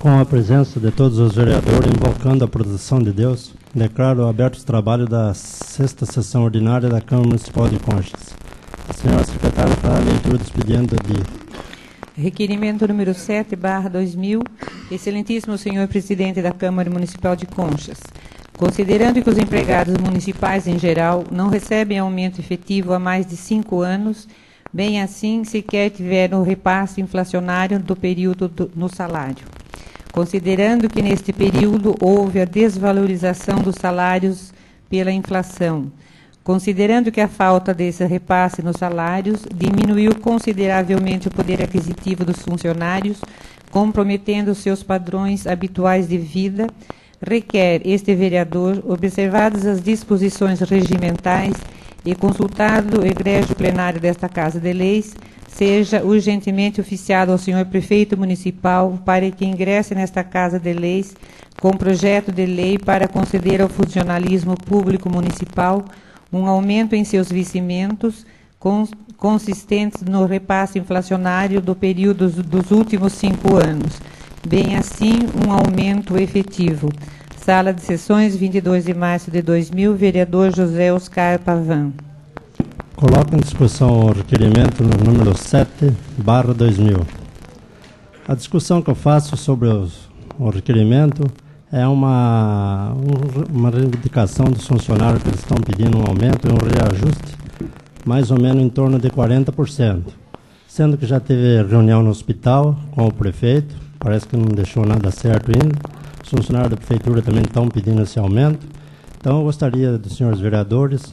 Com a presença de todos os vereadores, invocando a proteção de Deus, declaro aberto o trabalho da 6ª sessão ordinária da Câmara Municipal de Conchas. A senhora secretária para a leitura do expediente de... Requerimento número 7/2000, excelentíssimo senhor presidente da Câmara Municipal de Conchas. Considerando que os empregados municipais em geral não recebem aumento efetivo há mais de 5 anos, bem assim sequer tiveram o repasse inflacionário do período no salário. Considerando que neste período houve a desvalorização dos salários pela inflação, considerando que a falta desse repasse nos salários diminuiu consideravelmente o poder aquisitivo dos funcionários, comprometendo seus padrões habituais de vida, requer este vereador, observadas as disposições regimentais e consultado o egrégio plenário desta Casa de Leis, seja urgentemente oficiado ao senhor prefeito municipal para que ingresse nesta Casa de Leis com projeto de lei para conceder ao funcionalismo público municipal um aumento em seus vencimentos consistentes no repasse inflacionário do período dos últimos 5 anos, bem assim um aumento efetivo. Sala de Sessões, 22 de março de 2000, vereador José Oscar Pavan. Coloco em discussão o requerimento no número 7/2000. A discussão que eu faço sobre o requerimento é uma reivindicação dos funcionários que eles estão pedindo um aumento e um reajuste, mais ou menos em torno de 40%. Sendo que já teve reunião no hospital com o prefeito, parece que não deixou nada certo ainda. Os funcionários da prefeitura também estão pedindo esse aumento. Então, eu gostaria dos senhores vereadores,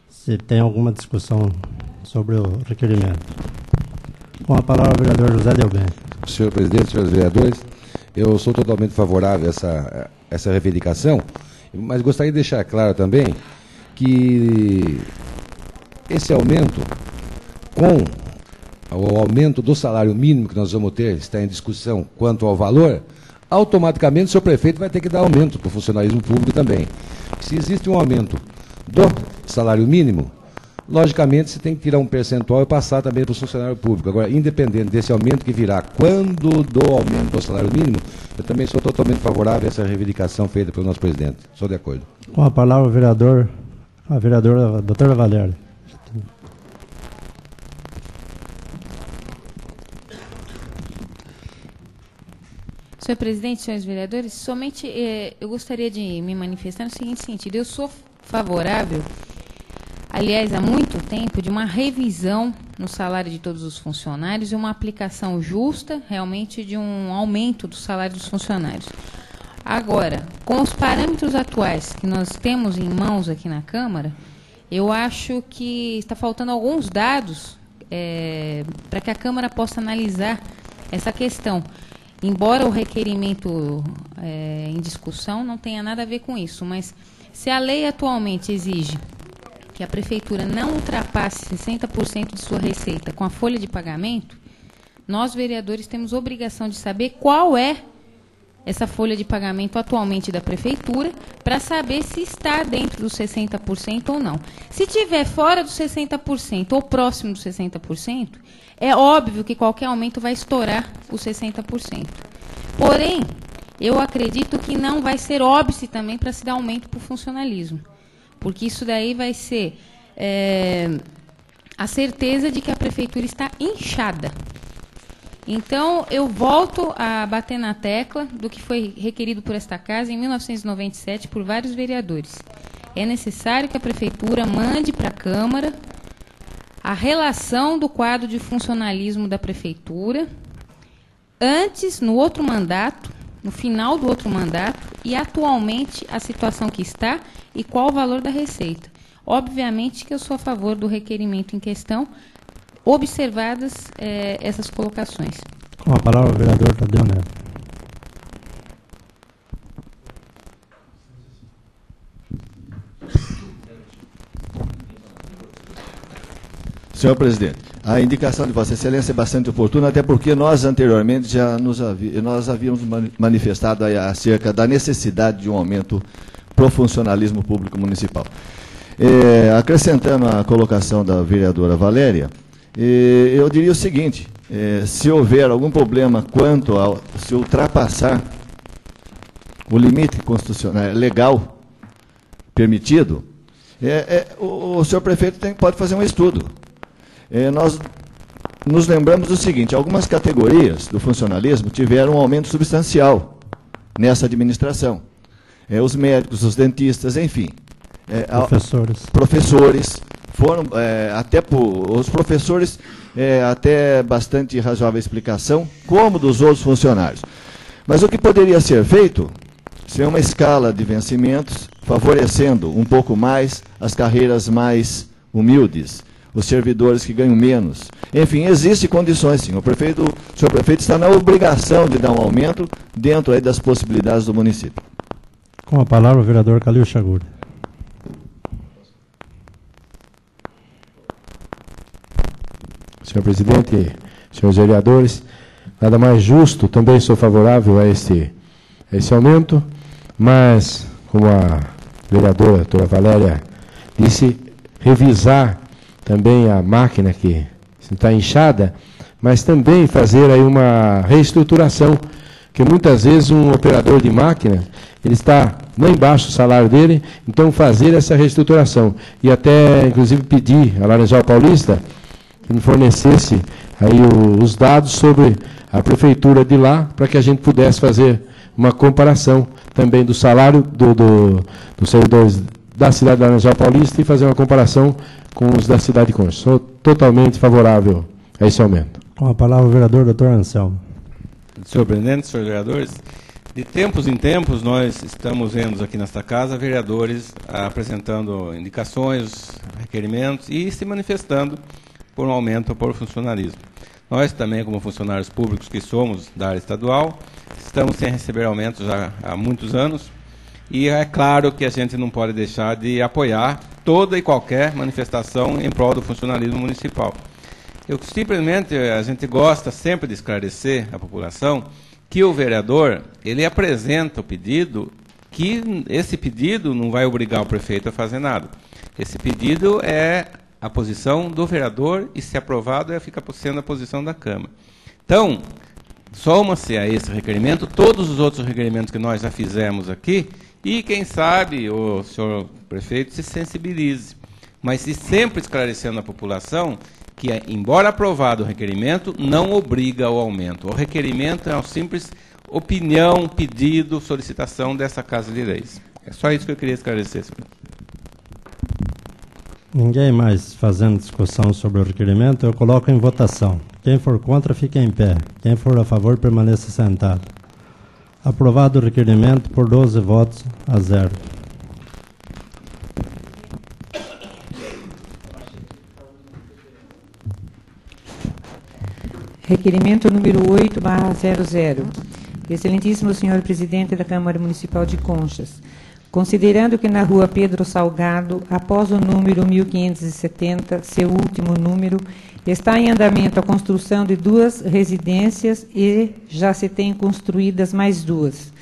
se tem alguma discussão sobre o requerimento. Com a palavra, o vereador José Delben. Senhor presidente, senhores vereadores, eu sou totalmente favorável a essa reivindicação, mas gostaria de deixar claro também que esse aumento, com o aumento do salário mínimo que nós vamos ter, está em discussão quanto ao valor, automaticamente o seu prefeito vai ter que dar aumento para o funcionalismo público também. Se existe um aumento do salário mínimo, logicamente você tem que tirar um percentual e passar também para o funcionário público. Agora, independente desse aumento que virá, quando do aumento do salário mínimo, eu também sou totalmente favorável a essa reivindicação feita pelo nosso presidente. Sou de acordo. Com a palavra, a vereadora doutora Valéria. Senhor presidente, senhores vereadores, somente eu gostaria de me manifestar no seguinte sentido. Eu sou favorável, aliás, há muito tempo, de uma revisão no salário de todos os funcionários e uma aplicação justa, realmente, de um aumento do salário dos funcionários. Agora, com os parâmetros atuais que nós temos em mãos aqui na Câmara, eu acho que está faltando alguns dados para que a Câmara possa analisar essa questão. Embora o requerimento em discussão não tenha nada a ver com isso, mas se a lei atualmente exige que a Prefeitura não ultrapasse 60% de sua receita com a folha de pagamento, nós, vereadores, temos obrigação de saber qual é essa folha de pagamento atualmente da Prefeitura, para saber se está dentro dos 60% ou não. Se estiver fora dos 60% ou próximo dos 60%, é óbvio que qualquer aumento vai estourar os 60%. Porém, eu acredito que não vai ser óbice também para se dar aumento para o funcionalismo, porque isso daí vai ser a certeza de que a Prefeitura está inchada. Então, eu volto a bater na tecla do que foi requerido por esta Casa em 1997 por vários vereadores. é necessário que a Prefeitura mande para a Câmara a relação do quadro de funcionalismo da Prefeitura antes, no outro mandato, no final do outro mandato, e atualmente a situação que está e qual o valor da receita. Obviamente que eu sou a favor do requerimento em questão, observadas essas colocações. Com a palavra, o vereador Tadeu Neto. Senhor presidente, a indicação de Vossa Excelência é bastante oportuna, até porque nós anteriormente já nós havíamos manifestado acerca da necessidade de um aumento para o funcionalismo público municipal. Acrescentando a colocação da vereadora Valéria, eu diria o seguinte: se houver algum problema quanto a se ultrapassar o limite constitucional legal permitido, o senhor prefeito pode fazer um estudo. Nós nos lembramos do seguinte: algumas categorias do funcionalismo tiveram um aumento substancial nessa administração. Os médicos, os dentistas, enfim. Professores foram os professores até bastante razoável explicação, como dos outros funcionários. Mas o que poderia ser feito seria uma escala de vencimentos, favorecendo um pouco mais as carreiras mais humildes, os servidores que ganham menos. Enfim, existem condições, sim. O senhor prefeito está na obrigação de dar um aumento dentro aí das possibilidades do município. Com a palavra, o vereador Calil Chaguri. Senhor presidente, senhores vereadores, nada mais justo, também sou favorável a esse aumento, mas, como a vereadora, a doutora Valéria, disse, revisar também a máquina que está inchada, mas também fazer aí uma reestruturação, que muitas vezes um operador de máquina, ele está lá embaixo do salário dele, então fazer essa reestruturação. E até, inclusive, pedir à Laranjal Paulista que me fornecesse aí os dados sobre a prefeitura de lá, para que a gente pudesse fazer uma comparação também do salário dos servidores da cidade de Laranjal Paulista e fazer uma comparação com os da cidade de Conchas. Sou totalmente favorável a esse aumento. Com a palavra o vereador Dr. Anselmo. Senhor presidente, senhores vereadores, de tempos em tempos nós estamos vendo aqui nesta casa vereadores apresentando indicações, requerimentos e se manifestando por um aumento por funcionalismo. Nós também, como funcionários públicos que somos da área estadual, estamos sem receber aumentos já há muitos anos, e é claro que a gente não pode deixar de apoiar toda e qualquer manifestação em prol do funcionalismo municipal. A gente gosta sempre de esclarecer à população que o vereador, ele apresenta o pedido, que esse pedido não vai obrigar o prefeito a fazer nada. Esse pedido é a posição do vereador e, se aprovado, fica sendo a posição da Câmara. Então, soma-se a esse requerimento todos os outros requerimentos que nós já fizemos aqui e, quem sabe, o senhor prefeito se sensibilize. Mas sempre esclarecendo à população que, embora aprovado o requerimento, não obriga ao aumento. O requerimento é uma simples opinião, pedido, solicitação dessa Casa de Leis. É só isso que eu queria esclarecer, senhor. Ninguém mais fazendo discussão sobre o requerimento, eu coloco em votação. Quem for contra, fica em pé. Quem for a favor, permaneça sentado. Aprovado o requerimento por 12 votos a 0. Requerimento número 8/00. Excelentíssimo senhor presidente da Câmara Municipal de Conchas, considerando que na rua Pedro Salgado, após o número 1570, seu último número, está em andamento a construção de 2 residências e já se tem construídas mais 2.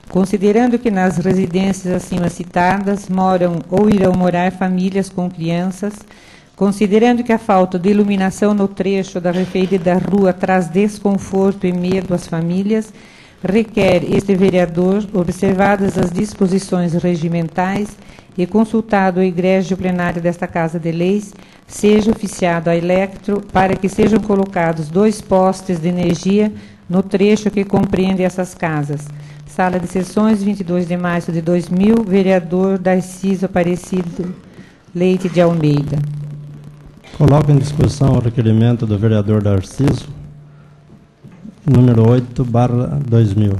Considerando que nas residências acima citadas moram ou irão morar famílias com crianças, considerando que a falta de iluminação no trecho da referida rua traz desconforto e medo às famílias, requer este vereador, observadas as disposições regimentais e consultado o egrégio plenário desta Casa de Leis, seja oficiado a Electro para que sejam colocados 2 postes de energia no trecho que compreende essas casas, Sala de Sessões, 22 de março de 2000, vereador Darciso Aparecido Leite de Almeida. Coloco em discussão o requerimento do vereador Darciso, número 8/2000.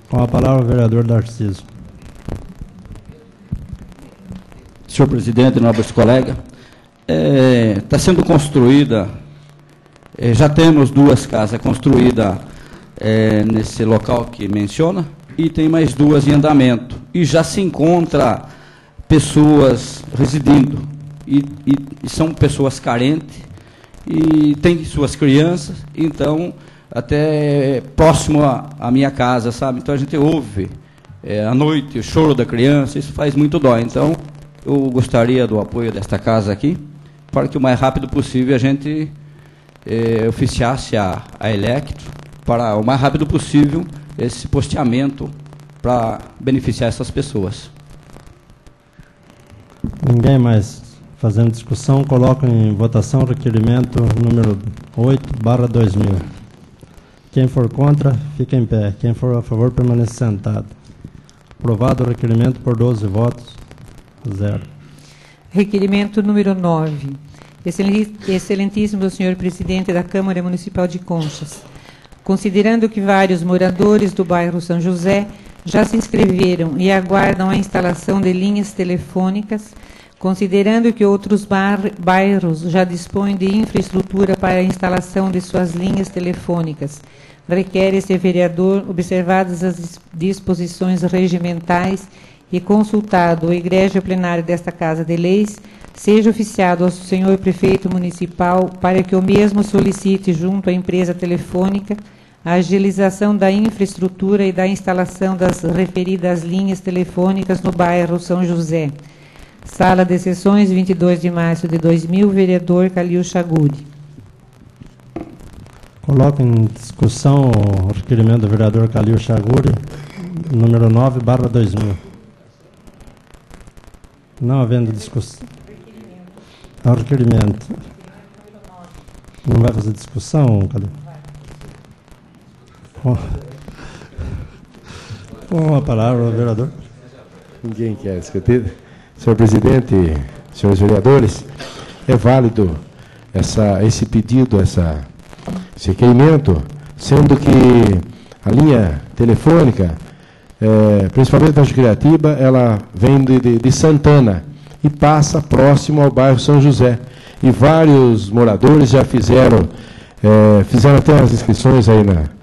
Com a palavra, o vereador Darciso. Senhor presidente, nobres colegas, está sendo construída, já temos 2 casas construídas nesse local que menciona, e tem mais 2 em andamento. E já se encontra pessoas residindo, e são pessoas carentes, e tem suas crianças, então, até próximo à minha casa, sabe? Então a gente ouve à noite o choro da criança, isso faz muito dó. Então, eu gostaria do apoio desta casa aqui, para que o mais rápido possível a gente oficiasse a Electro, para o mais rápido possível esse posteamento para beneficiar essas pessoas. Ninguém mais fazendo discussão, coloco em votação o requerimento número 8/2000. Quem for contra, fica em pé. Quem for a favor, permanece sentado. Aprovado o requerimento por 12 votos, 0. Requerimento número 9. Excelentíssimo senhor presidente da Câmara Municipal de Conchas. Considerando que vários moradores do bairro São José já se inscreveram e aguardam a instalação de linhas telefônicas, considerando que outros bairros já dispõem de infraestrutura para a instalação de suas linhas telefônicas, requer este vereador, observadas as disposições regimentais e consultado o egrégio plenário desta Casa de Leis, seja oficiado ao senhor prefeito municipal para que o mesmo solicite junto à empresa telefônica a agilização da infraestrutura e da instalação das referidas linhas telefônicas no bairro São José. Sala de Sessões, 22 de março de 2000, vereador Calil Chaguri. Coloco em discussão o requerimento do vereador Calil Chaguri, número 9/2000. Não havendo discussão. É o requerimento. Não vai fazer discussão, Calil? Com a palavra, o vereador. Ninguém quer discutir. Senhor presidente, senhores vereadores, é válido esse pedido, esse requerimento, sendo que a linha telefônica, principalmente da Juquiratiba, ela vem de Santana e passa próximo ao bairro São José. E vários moradores já fizeram até as inscrições aí na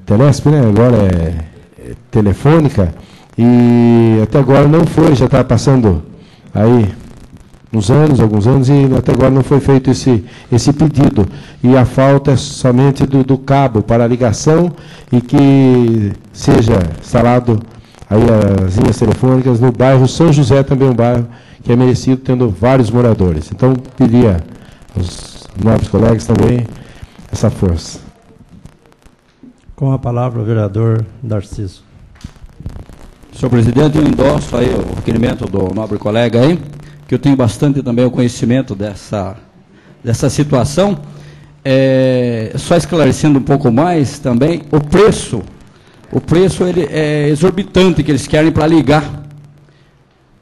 Telesp, né? Agora é telefônica, e até agora não foi, já está passando aí alguns anos, e até agora não foi feito esse pedido. E a falta é somente do cabo para a ligação, e que seja instalado aí as linhas telefônicas no bairro São José, também um bairro que é merecido, tendo vários moradores. Então, pedia aos nobres colegas também essa força. Com a palavra, o vereador Darciso. Senhor presidente, eu endosso aí o requerimento do nobre colega aí, que eu tenho bastante também o conhecimento dessa situação. Só esclarecendo um pouco mais também, o preço ele é exorbitante que eles querem para ligar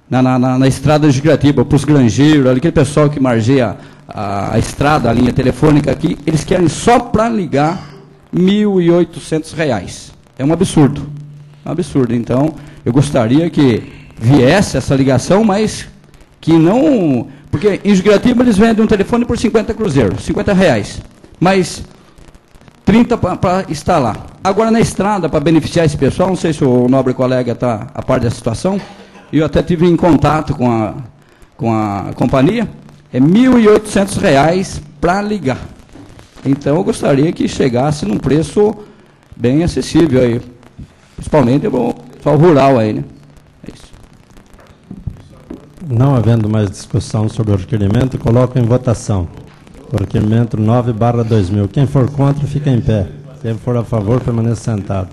na estrada de Juquiratiba, para os granjeiros, aquele pessoal que margeia a estrada, a linha telefônica aqui, eles querem só para ligar R$ 1.800. É um absurdo. Então, eu gostaria que viesse essa ligação, mas que não... Porque em Juquiratiba eles vendem um telefone por 50 cruzeiros, R$50, mas 30 para instalar. Agora, na estrada, para beneficiar esse pessoal, não sei se o nobre colega está a par dessa situação, eu até tive em contato com a companhia, é R$ 1.800 para ligar. Então, eu gostaria que chegasse num preço bem acessível aí, principalmente o pessoal rural aí, né? É isso. Não havendo mais discussão sobre o requerimento, coloco em votação o requerimento 9/2000. Quem for contra, fica em pé. Quem for a favor, permanece sentado.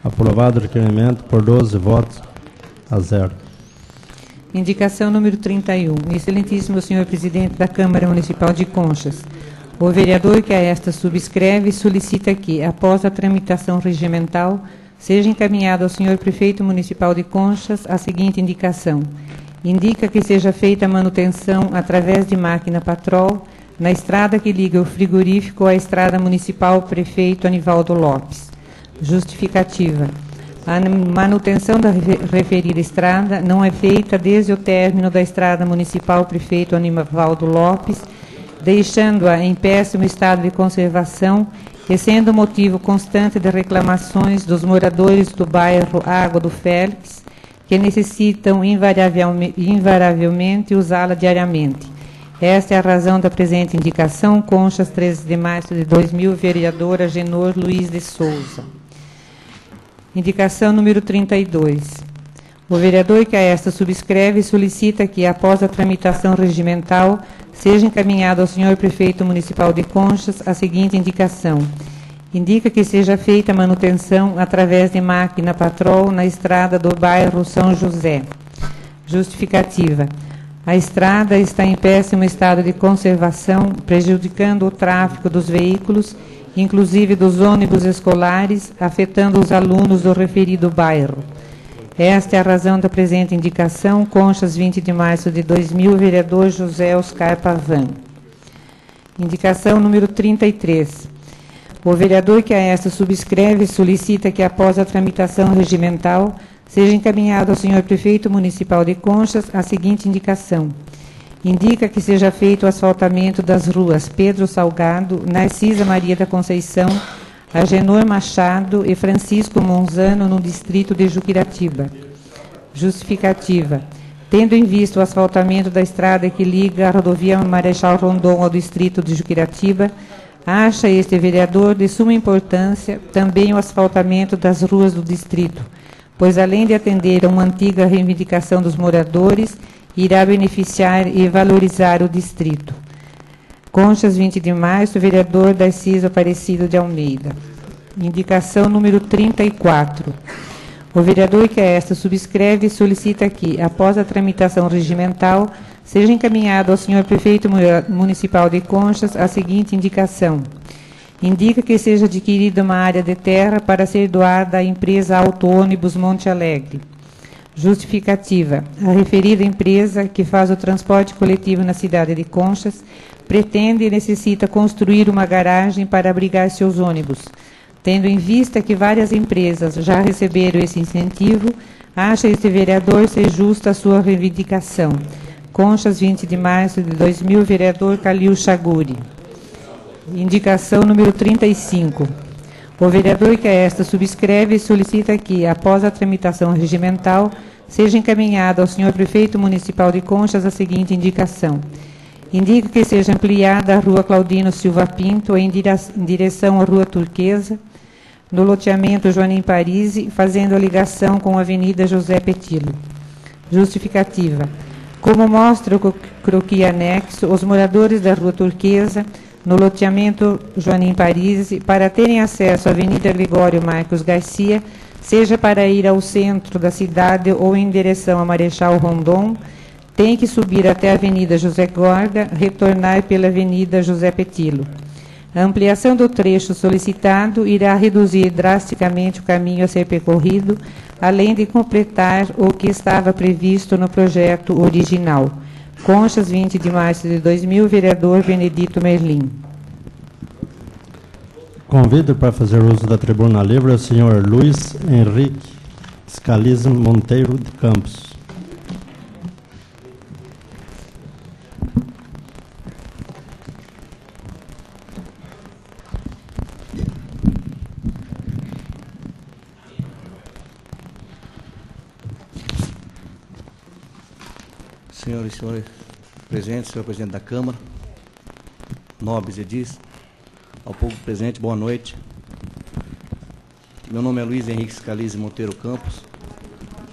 Aprovado o requerimento por 12 votos a 0. Indicação número 31. Excelentíssimo senhor presidente da Câmara Municipal de Conchas. O vereador que a esta subscreve solicita que, após a tramitação regimental, seja encaminhado ao senhor prefeito municipal de Conchas a seguinte indicação. Indica que seja feita a manutenção através de máquina patrol na estrada que liga o frigorífico à estrada municipal prefeito Anivaldo Lopes. Justificativa. A manutenção da referida estrada não é feita desde o término da estrada municipal prefeito Anivaldo Lopes, deixando-a em péssimo estado de conservação e sendo motivo constante de reclamações dos moradores do bairro Água do Félix, que necessitam invariavelmente usá-la diariamente. Esta é a razão da presente indicação. Conchas, 13 de março de 2000, vereadora Genor Luiz de Souza. Indicação número 32. O vereador que a esta subscreve solicita que, após a tramitação regimental, seja encaminhado ao senhor prefeito municipal de Conchas a seguinte indicação. Indica que seja feita a manutenção através de máquina patrol na estrada do bairro São José. Justificativa. A estrada está em péssimo estado de conservação, prejudicando o tráfego dos veículos, inclusive dos ônibus escolares, afetando os alunos do referido bairro. Esta é a razão da presente indicação. Conchas, 20 de março de 2000, vereador José Oscar Pavan. Indicação número 33. O vereador que a esta subscreve solicita que, após a tramitação regimental, seja encaminhado ao senhor prefeito municipal de Conchas a seguinte indicação. Indica que seja feito o asfaltamento das ruas Pedro Salgado, Narcisa Maria da Conceição, Agenor Machado e Francisco Monzano, no distrito de Juquiratiba. Justificativa. Tendo em vista o asfaltamento da estrada que liga a rodovia Marechal Rondon ao distrito de Juquiratiba, acha este vereador de suma importância também o asfaltamento das ruas do distrito, pois, além de atender a uma antiga reivindicação dos moradores, irá beneficiar e valorizar o distrito. Conchas, 20 de março, vereador Darciso Aparecido de Almeida. Indicação número 34. O vereador que a esta subscreve solicita que, após a tramitação regimental, seja encaminhado ao senhor prefeito municipal de Conchas a seguinte indicação. Indica que seja adquirida uma área de terra para ser doada à empresa Auto-ônibus Monte Alegre. Justificativa. A referida empresa, que faz o transporte coletivo na cidade de Conchas, pretende e necessita construir uma garagem para abrigar seus ônibus. Tendo em vista que várias empresas já receberam esse incentivo, acha este vereador ser justa a sua reivindicação. Conchas, 20 de março de 2000, vereador Calil Chaguri. Indicação número 35. O vereador que a esta subscreve solicita que, após a tramitação regimental, seja encaminhado ao senhor prefeito municipal de Conchas a seguinte indicação. Indica que seja ampliada a rua Claudino Silva Pinto em direção à rua Turquesa, no loteamento Joanim Parisi, fazendo a ligação com a Avenida José Petilo. Justificativa. Como mostra o croquis anexo, os moradores da rua Turquesa, no loteamento Joanim Parisi, para terem acesso à Avenida Gregório Marcos Garcia, seja para ir ao centro da cidade ou em direção a Marechal Rondon, tem que subir até a Avenida José Gorga, retornar pela Avenida José Petilo. A ampliação do trecho solicitado irá reduzir drasticamente o caminho a ser percorrido, além de completar o que estava previsto no projeto original. Conchas, 20 de março de 2000, vereador Benedito Merlim. Convido para fazer uso da tribuna livre o senhor Luiz Henrique Scalise Monteiro de Campos. Senhoras e senhores presentes, senhor presidente da Câmara, nobres edis, ao povo presente, boa noite. Meu nome é Luiz Henrique Scalise Monteiro Campos,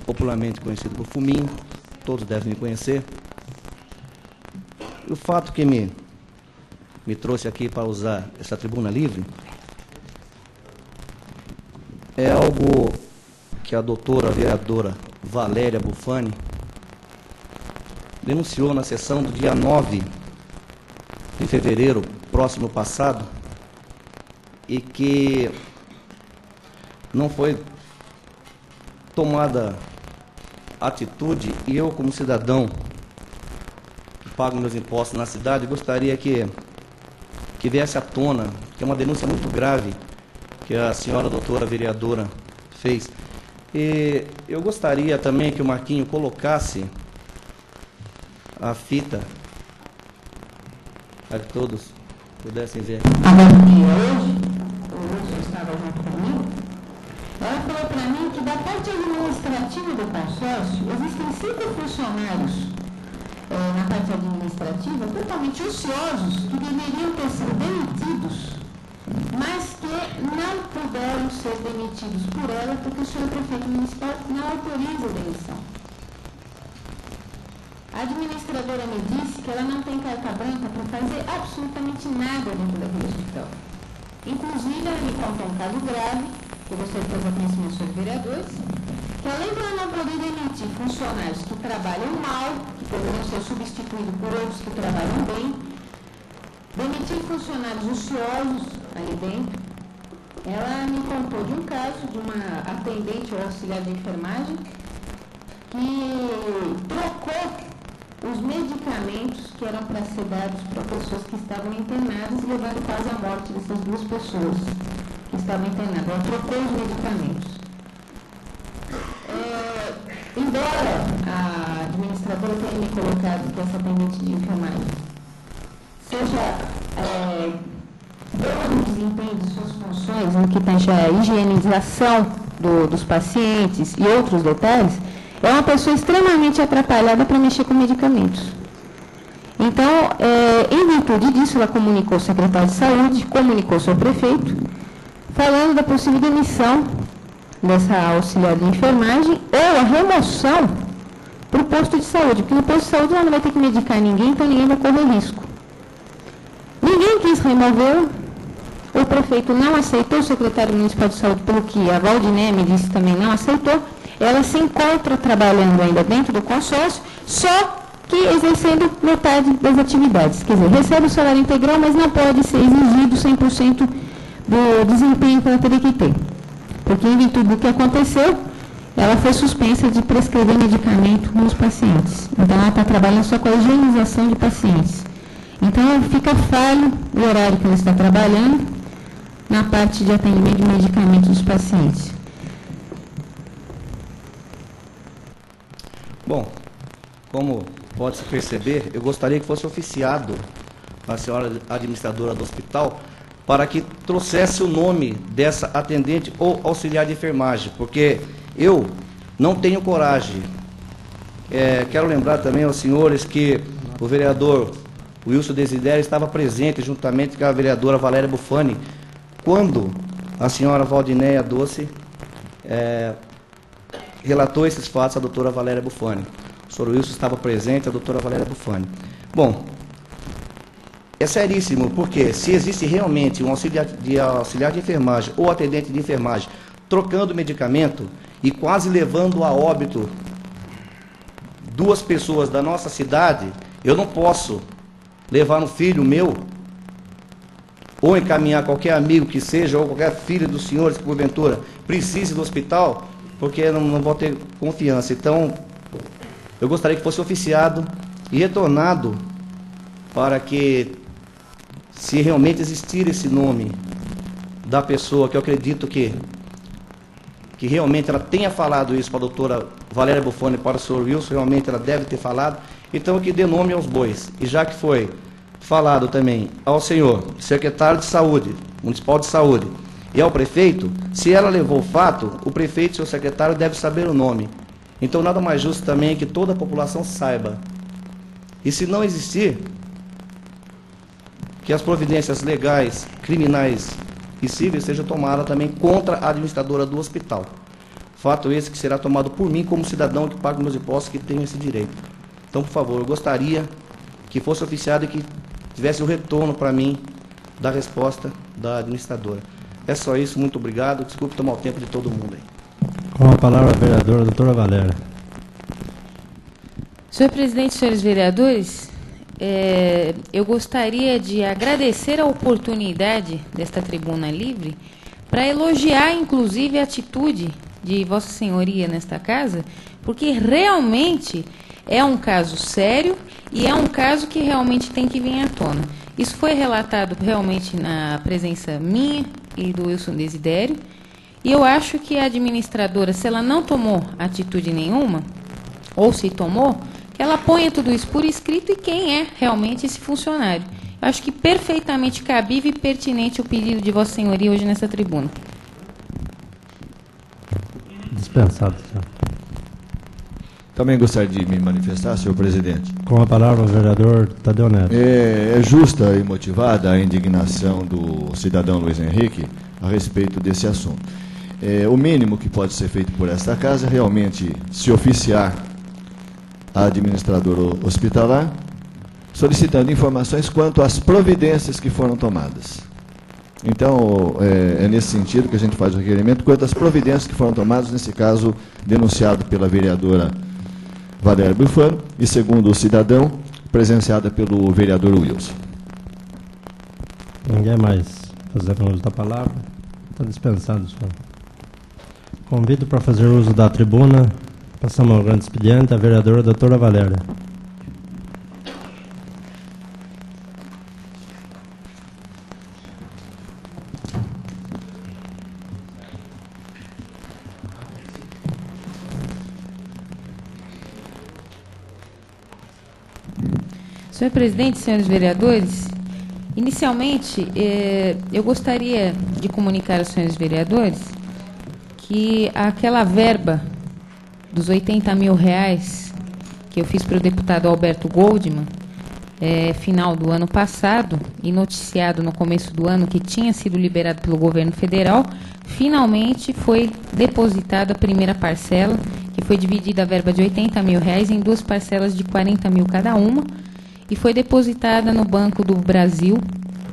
popularmente conhecido por Fuminho, todos devem me conhecer. E o fato que me trouxe aqui para usar essa tribuna livre é algo que a doutora vereadora Valéria Bufani denunciou na sessão do dia 9 de fevereiro próximo passado e que não foi tomada atitude, e eu, como cidadão que pago meus impostos na cidade, gostaria que viesse à tona, que é uma denúncia muito grave que a senhora doutora vereadora fez. E eu gostaria também que o Marquinho colocasse a fita para que todos pudessem ver. Hoje estava junto comigo, ela falou para mim que da parte administrativa do consórcio existem 5 funcionários na parte administrativa totalmente ociosos que deveriam ter sido demitidos, mas que não puderam ser demitidos por ela porque o senhor prefeito municipal não autoriza a demissão. A administradora me disse que ela não tem carta branca para fazer absolutamente nada dentro daquele hospital. Inclusive, ela me contou um caso grave, que eu gostaria de fazer conhecimento dos senhores vereadores, que além de ela não poder demitir funcionários que trabalham mal, que poderiam ser substituídos por outros que trabalham bem, demitir funcionários ociosos ali dentro, ela me contou de um caso de uma atendente ou auxiliar de enfermagem que trocou os medicamentos que eram para ser dados para pessoas que estavam internadas, levando quase à morte dessas 2 pessoas que estavam internadas. Ela trocou os medicamentos. Embora a administradora tenha me colocado que essa atendente de enfermagem seja boa no desempenho de suas funções, no que tange a higienização dos pacientes e outros detalhes, é uma pessoa extremamente atrapalhada para mexer com medicamentos. Então, em virtude disso, ela comunicou ao secretário de saúde, comunicou ao seu prefeito, falando da possível demissão dessa auxiliar de enfermagem ou a remoção para o posto de saúde, porque no posto de saúde ela não vai ter que medicar ninguém, então ninguém vai correr risco. Ninguém quis removê-la, o prefeito não aceitou, o secretário municipal de saúde, pelo que a Valdiné me disse também, não aceitou. Ela se encontra trabalhando ainda dentro do consórcio, só que exercendo metade das atividades. Quer dizer, recebe o salário integral, mas não pode ser exigido 100% do desempenho que ela teria que ter. Porque, em virtude do que aconteceu, ela foi suspensa de prescrever medicamento nos pacientes. Então, ela está trabalhando só com a higienização de pacientes. Então, fica falho o horário que ela está trabalhando na parte de atendimento de medicamentos dos pacientes. Bom, como pode-se perceber, eu gostaria que fosse oficiado a senhora administradora do hospital para que trouxesse o nome dessa atendente ou auxiliar de enfermagem, porque eu não tenho coragem. Quero lembrar também aos senhores que o vereador Wilson Desidério estava presente juntamente com a vereadora Valéria Bufani quando a senhora Valdinéia Doce relatou esses fatos à doutora Valéria Bufani. O senhor Wilson estava presente, a doutora Valéria Bufani. Bom, é seríssimo, porque se existe realmente um auxiliar de enfermagem ou atendente de enfermagem trocando medicamento e quase levando a óbito 2 pessoas da nossa cidade, eu não posso levar um filho meu ou encaminhar qualquer amigo que seja, ou qualquer filho dos senhores que porventura precise do hospital, porque eu não vou ter confiança. Então, eu gostaria que fosse oficiado e retornado para que, se realmente existir esse nome da pessoa, que eu acredito que realmente ela tenha falado isso para a doutora Valéria Bufani, para o senhor Wilson, realmente ela deve ter falado, então que dê nome aos bois. E já que foi falado também ao senhor secretário de saúde, municipal de saúde, e ao prefeito, se ela levou o fato, o prefeito e o seu secretário devem saber o nome. Então, nada mais justo também que toda a população saiba. E se não existir, que as providências legais, criminais e cíveis sejam tomadas também contra a administradora do hospital. Fato esse que será tomado por mim como cidadão que paga meus impostos, que tenho esse direito. Então, por favor, eu gostaria que fosse oficiado e que tivesse o retorno para mim da resposta da administradora. É só isso, muito obrigado. Desculpe tomar o tempo de todo mundo aí. Com a palavra a vereadora doutora Valéria. Senhor presidente, senhores vereadores, eu gostaria de agradecer a oportunidade desta tribuna livre para elogiar, inclusive, a atitude de Vossa Senhoria nesta casa, porque realmente é um caso sério e é um caso que realmente tem que vir à tona. Isso foi relatado realmente na presença minha e do Wilson Desidério, e eu acho que a administradora, se ela não tomou atitude nenhuma, ou se tomou, que ela ponha tudo isso por escrito e quem é realmente esse funcionário. Eu acho que perfeitamente cabível e pertinente o pedido de Vossa Senhoria hoje nessa tribuna. Dispensado, senhor. Também gostaria de me manifestar, senhor presidente. Com a palavra o vereador Tadeu Neto. É justa e motivada a indignação do cidadão Luiz Henrique a respeito desse assunto. O mínimo que pode ser feito por esta casa é realmente se oficiar a administradora hospitalar, solicitando informações quanto às providências que foram tomadas. Então, é nesse sentido que a gente faz o requerimento, quanto às providências que foram tomadas, nesse caso, denunciado pela vereadora Valéria Bufano e, segundo o cidadão, presenciada pelo vereador Wilson. Ninguém mais fazendo uso da palavra. Está dispensado, senhor. Convido para fazer uso da tribuna, passamos ao grande expediente, a vereadora doutora Valéria. Senhor presidente, senhores vereadores, inicialmente eu gostaria de comunicar aos senhores vereadores que aquela verba dos R$80 mil que eu fiz para o deputado Alberto Goldman, final do ano passado, e noticiado no começo do ano que tinha sido liberado pelo governo federal, finalmente foi depositada a primeira parcela, que foi dividida a verba de R$80 mil em duas parcelas de R$40 mil cada uma, e foi depositada no Banco do Brasil,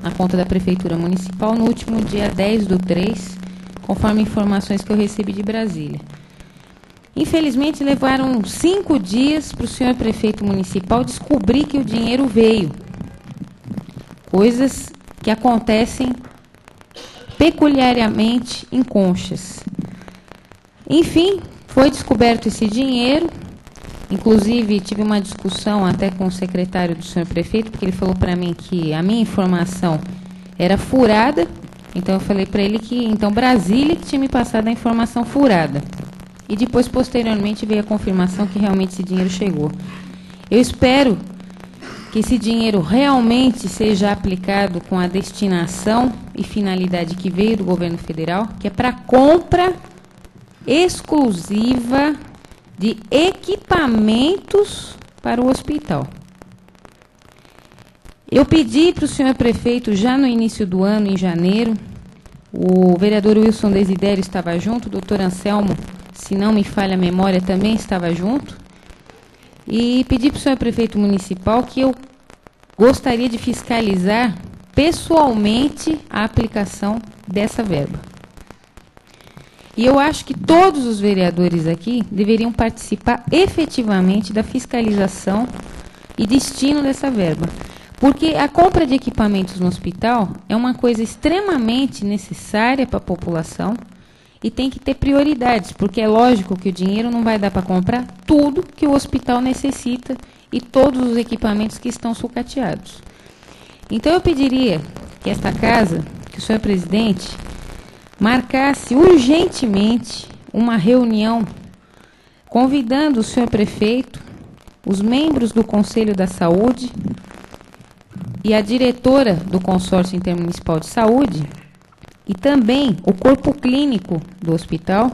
na conta da Prefeitura Municipal, no último dia 10/3, conforme informações que eu recebi de Brasília. Infelizmente, levaram 5 dias para o senhor prefeito municipal descobrir que o dinheiro veio. Coisas que acontecem peculiarmente em Conchas. Enfim, foi descoberto esse dinheiro. Inclusive, tive uma discussão até com o secretário do senhor prefeito, porque ele falou para mim que a minha informação era furada. Então, eu falei para ele que, então, Brasília que tinha me passado a informação furada. E depois, posteriormente, veio a confirmação que realmente esse dinheiro chegou. Eu espero que esse dinheiro realmente seja aplicado com a destinação e finalidade que veio do governo federal, que é para compra exclusiva de equipamentos para o hospital. Eu pedi para o senhor prefeito, já no início do ano, em janeiro, o vereador Wilson Desidério estava junto, o doutor Anselmo, se não me falha a memória, também estava junto, e pedi para o senhor prefeito municipal que eu gostaria de fiscalizar pessoalmente a aplicação dessa verba. E eu acho que todos os vereadores aqui deveriam participar efetivamente da fiscalização e destino dessa verba. Porque a compra de equipamentos no hospital é uma coisa extremamente necessária para a população e tem que ter prioridades, porque é lógico que o dinheiro não vai dar para comprar tudo que o hospital necessita e todos os equipamentos que estão sucateados. Então eu pediria que esta casa, que o senhor presidente, marcasse urgentemente uma reunião convidando o senhor prefeito, os membros do Conselho da Saúde e a diretora do Consórcio Intermunicipal de Saúde e também o corpo clínico do hospital,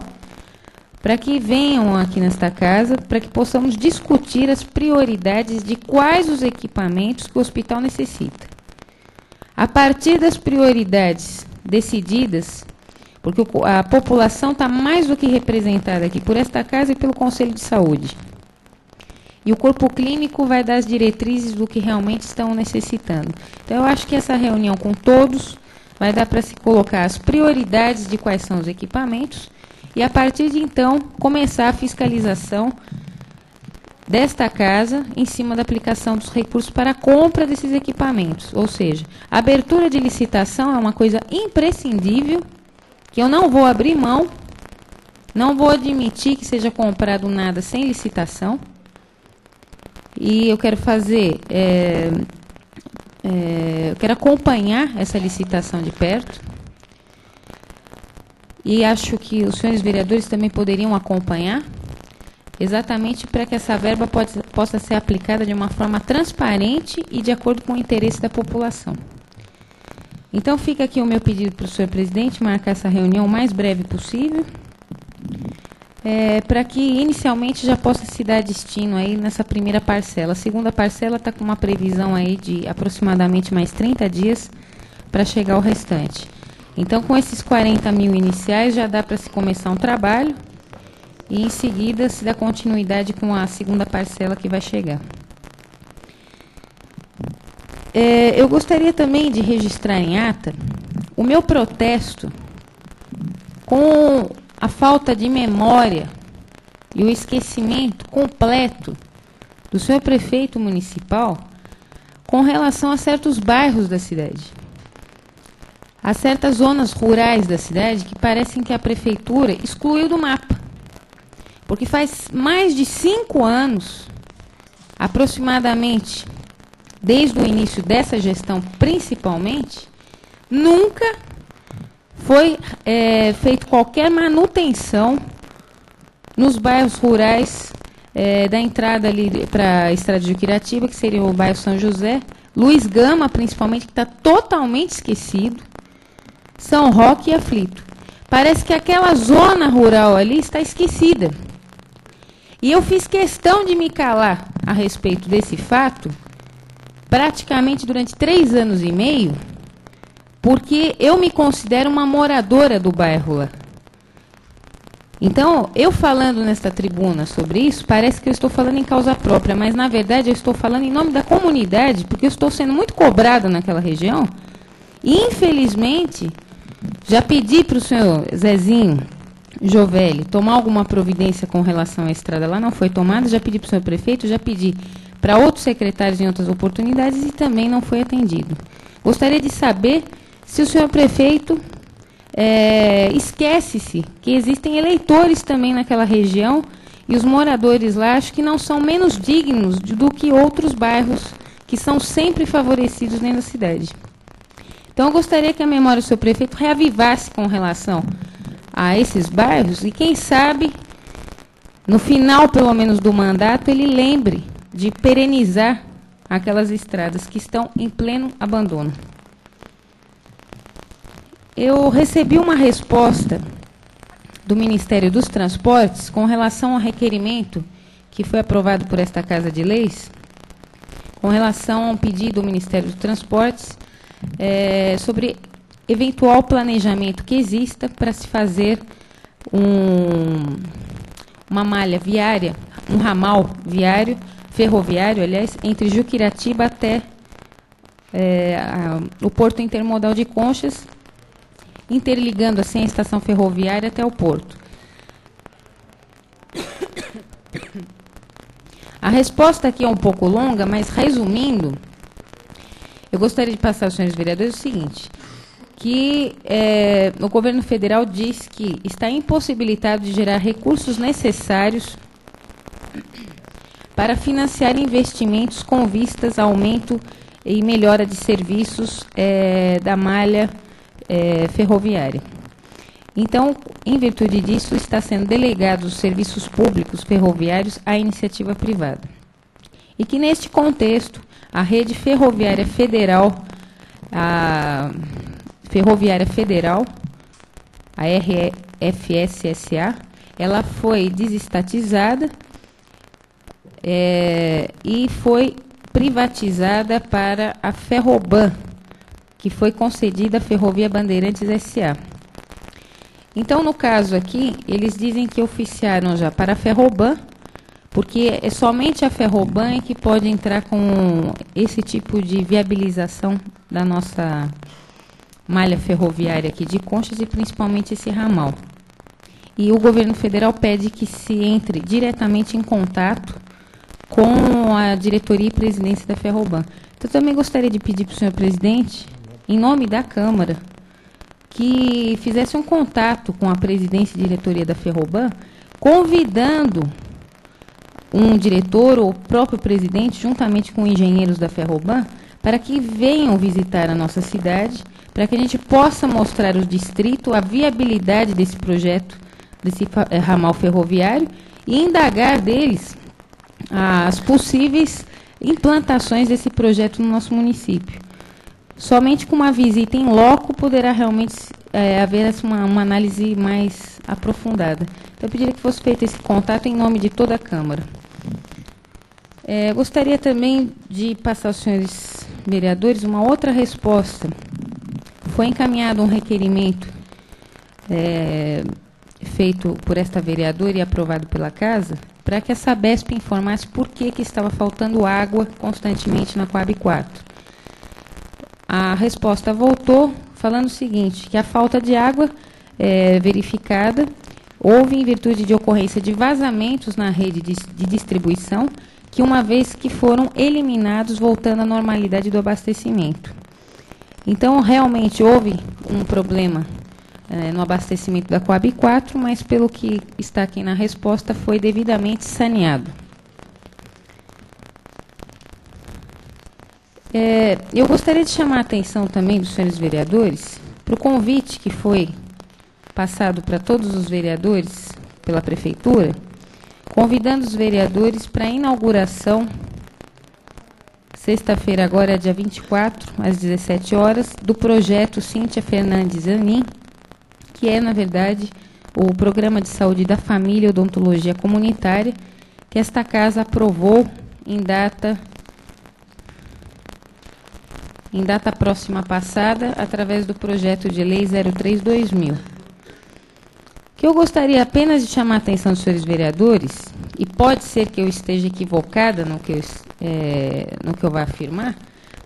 para que venham aqui nesta casa, para que possamos discutir as prioridades de quais os equipamentos que o hospital necessita. A partir das prioridades decididas, porque a população está mais do que representada aqui por esta casa e pelo Conselho de Saúde. E o corpo clínico vai dar as diretrizes do que realmente estão necessitando. Então, eu acho que essa reunião com todos vai dar para se colocar as prioridades de quais são os equipamentos e, a partir de então, começar a fiscalização desta casa em cima da aplicação dos recursos para a compra desses equipamentos. Ou seja, a abertura de licitação é uma coisa imprescindível, que eu não vou abrir mão, não vou admitir que seja comprado nada sem licitação. E eu quero fazer, eu quero acompanhar essa licitação de perto. E acho que os senhores vereadores também poderiam acompanhar, exatamente para que essa verba possa ser aplicada de uma forma transparente e de acordo com o interesse da população. Então, fica aqui o meu pedido para o senhor presidente marcar essa reunião o mais breve possível, para que inicialmente já possa se dar destino aí nessa primeira parcela. A segunda parcela está com uma previsão aí de aproximadamente mais 30 dias para chegar ao restante. Então, com esses 40 mil iniciais, já dá para se começar um trabalho e, em seguida, se dá continuidade com a segunda parcela que vai chegar. Eu gostaria também de registrar em ata o meu protesto com a falta de memória e o esquecimento completo do senhor prefeito municipal com relação a certos bairros da cidade. Há certas zonas rurais da cidade que parecem que a prefeitura excluiu do mapa. Porque faz mais de 5 anos, aproximadamente, desde o início dessa gestão principalmente, nunca foi feito qualquer manutenção nos bairros rurais da entrada ali para a Estrada de Juquiratiba, que seria o bairro São José, Luiz Gama, principalmente, que está totalmente esquecido, São Roque e Aflito. Parece que aquela zona rural ali está esquecida. E eu fiz questão de me calar a respeito desse fato, praticamente durante 3 anos e meio, porque eu me considero uma moradora do bairro lá. Então, eu falando nesta tribuna sobre isso, parece que eu estou falando em causa própria, mas, na verdade, eu estou falando em nome da comunidade, porque eu estou sendo muito cobrada naquela região, e, infelizmente, já pedi para o senhor Zezinho Jovelli tomar alguma providência com relação à estrada lá, não foi tomada, já pedi para o senhor prefeito, já pedi para outros secretários em outras oportunidades e também não foi atendido. Gostaria de saber se o senhor prefeito esquece-se que existem eleitores também naquela região e os moradores lá acho que não são menos dignos do que outros bairros que são sempre favorecidos dentro da cidade. Então, eu gostaria que a memória do senhor prefeito reavivasse com relação a esses bairros e, quem sabe, no final, pelo menos, do mandato, ele lembre de perenizar aquelas estradas que estão em pleno abandono. Eu recebi uma resposta do Ministério dos Transportes com relação ao requerimento que foi aprovado por esta Casa de Leis, com relação a um pedido do Ministério dos Transportes sobre eventual planejamento que exista para se fazer uma malha viária, um ramal viário, ferroviário, aliás, entre Juquiratiba até o Porto Intermodal de Conchas, interligando assim a estação ferroviária até o porto. A resposta aqui é um pouco longa, mas resumindo, eu gostaria de passar aos senhores vereadores o seguinte, que o governo federal diz que está impossibilitado de gerar recursos necessários para financiar investimentos com vistas a aumento e melhora de serviços da malha ferroviária. Então, em virtude disso, está sendo delegados os serviços públicos ferroviários à iniciativa privada. E que, neste contexto, a rede ferroviária federal, a RFSSA, ela foi desestatizada e foi privatizada para a Ferroban, que foi concedida à Ferrovia Bandeirantes S.A. Então, no caso aqui, eles dizem que oficiaram já para a Ferroban, porque é somente a Ferroban que pode entrar com esse tipo de viabilização da nossa malha ferroviária aqui de Conchas e principalmente esse ramal. E o governo federal pede que se entre diretamente em contato com a diretoria e presidência da Ferroban. Então, também gostaria de pedir para o senhor presidente, em nome da Câmara, que fizesse um contato com a presidência e diretoria da Ferroban, convidando um diretor ou o próprio presidente, juntamente com engenheiros da Ferroban, para que venham visitar a nossa cidade, para que a gente possa mostrar ao distrito a viabilidade desse projeto, desse ramal ferroviário, e indagar deles as possíveis implantações desse projeto no nosso município. Somente com uma visita em loco poderá realmente haver uma análise mais aprofundada. Então, eu pediria que fosse feito esse contato em nome de toda a Câmara. Gostaria também de passar aos senhores vereadores uma outra resposta. Foi encaminhado um requerimento feito por esta vereadora e aprovado pela Casa, para que a Sabesp informasse por que estava faltando água constantemente na Coab 4. A resposta voltou falando o seguinte, que a falta de água verificada houve em virtude de ocorrência de vazamentos na rede de distribuição, que uma vez que foram eliminados, voltando à normalidade do abastecimento. Então, realmente houve um problema no abastecimento da Coab 4, mas pelo que está aqui na resposta, foi devidamente saneado. Eu gostaria de chamar a atenção também dos senhores vereadores para o convite que foi passado para todos os vereadores pela Prefeitura, convidando os vereadores para a inauguração, sexta-feira agora, dia 24, às 17 horas, do projeto Cíntia Fernandes Anin, que é, na verdade, o Programa de Saúde da Família e Odontologia Comunitária, que esta Casa aprovou em data próxima passada, através do projeto de lei 03/2000. Que eu gostaria apenas de chamar a atenção dos senhores vereadores, e pode ser que eu esteja equivocada no que eu vá afirmar,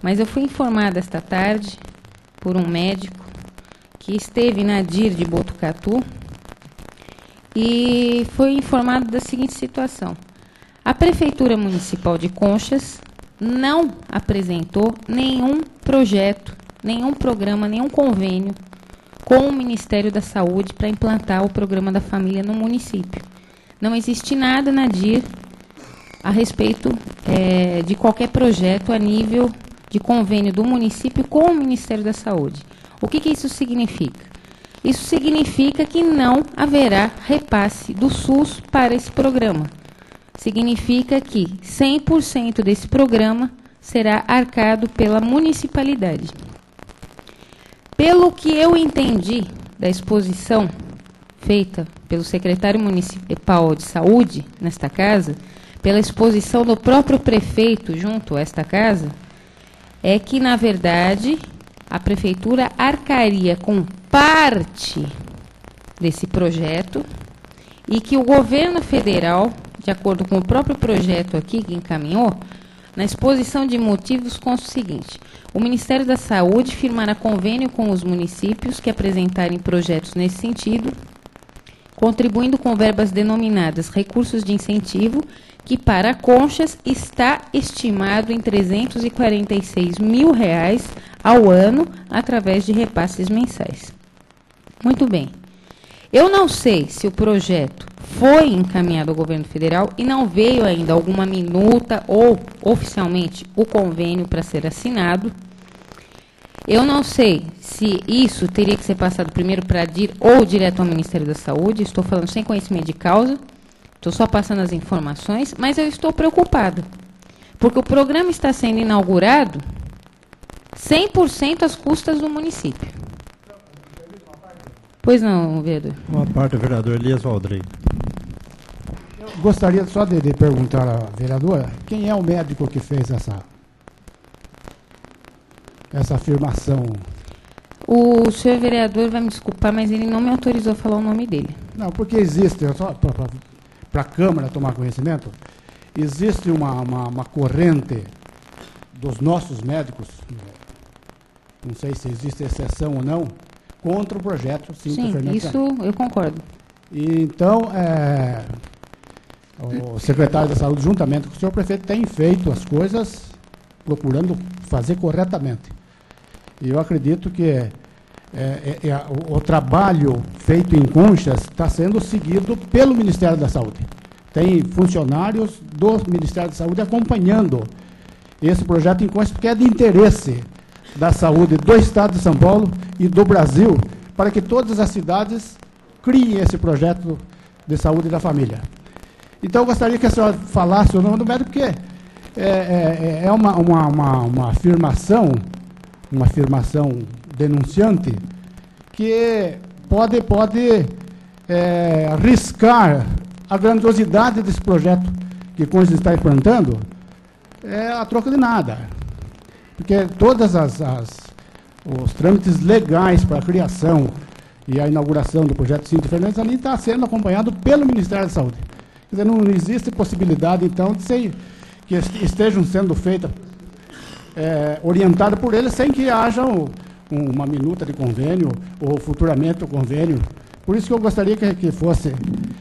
mas eu fui informada esta tarde por um médico que esteve na DIR de Botucatu e foi informado da seguinte situação. A Prefeitura Municipal de Conchas não apresentou nenhum projeto, nenhum programa, nenhum convênio com o Ministério da Saúde para implantar o Programa da Família no município. Não existe nada na DIR a respeito de qualquer projeto a nível de convênio do município com o Ministério da Saúde. O que isso significa? Isso significa que não haverá repasse do SUS para esse programa. Significa que 100% desse programa será arcado pela municipalidade. Pelo que eu entendi da exposição feita pelo secretário municipal de saúde nesta casa, pela exposição do próprio prefeito junto a esta casa, é que, na verdade, a prefeitura arcaria com parte desse projeto e que o governo federal, de acordo com o próprio projeto aqui que encaminhou, na exposição de motivos consta o seguinte: o Ministério da Saúde firmará convênio com os municípios que apresentarem projetos nesse sentido, contribuindo com verbas denominadas recursos de incentivo, que para Conchas está estimado em R$ 346 mil ao ano, através de repasses mensais. Muito bem. Eu não sei se o projeto foi encaminhado ao governo federal e não veio ainda alguma minuta ou, oficialmente, o convênio para ser assinado. Eu não sei se isso teria que ser passado primeiro para a DIR ou direto ao Ministério da Saúde. Estou falando sem conhecimento de causa. Estou só passando as informações, mas eu estou preocupada, porque o programa está sendo inaugurado 100% às custas do município. Pois não, vereador. Uma parte do vereador Elias Valdrei. Eu gostaria só de perguntar à vereadora quem é o médico que fez essa afirmação. O senhor vereador vai me desculpar, mas ele não me autorizou a falar o nome dele. Não, porque existe, só para a Câmara tomar conhecimento, existe uma corrente dos nossos médicos, não sei se existe exceção ou não, contra o projeto Cíntia Fernandes. Isso eu concordo. E, então, o secretário da Saúde, juntamente com o senhor prefeito, tem feito as coisas procurando fazer corretamente. E eu acredito que o trabalho feito em Conchas está sendo seguido pelo Ministério da Saúde. Tem funcionários do Ministério da Saúde acompanhando esse projeto em Conchas, porque é de interesse da saúde do Estado de São Paulo e do Brasil, para que todas as cidades criem esse projeto de saúde da família. Então, eu gostaria que a senhora falasse o nome do médico, porque é uma afirmação denunciante, que pode riscar a grandiosidade desse projeto que Conchas está implantando, a troca de nada. Porque todos os trâmites legais para a criação e a inauguração do projeto Cinto Fernandes ali está sendo acompanhado pelo Ministério da Saúde. Quer dizer, não existe possibilidade, então, que estejam sendo feitas, orientadas por eles, sem que haja uma minuta de convênio, ou futuramente o convênio. Por isso que eu gostaria que fosse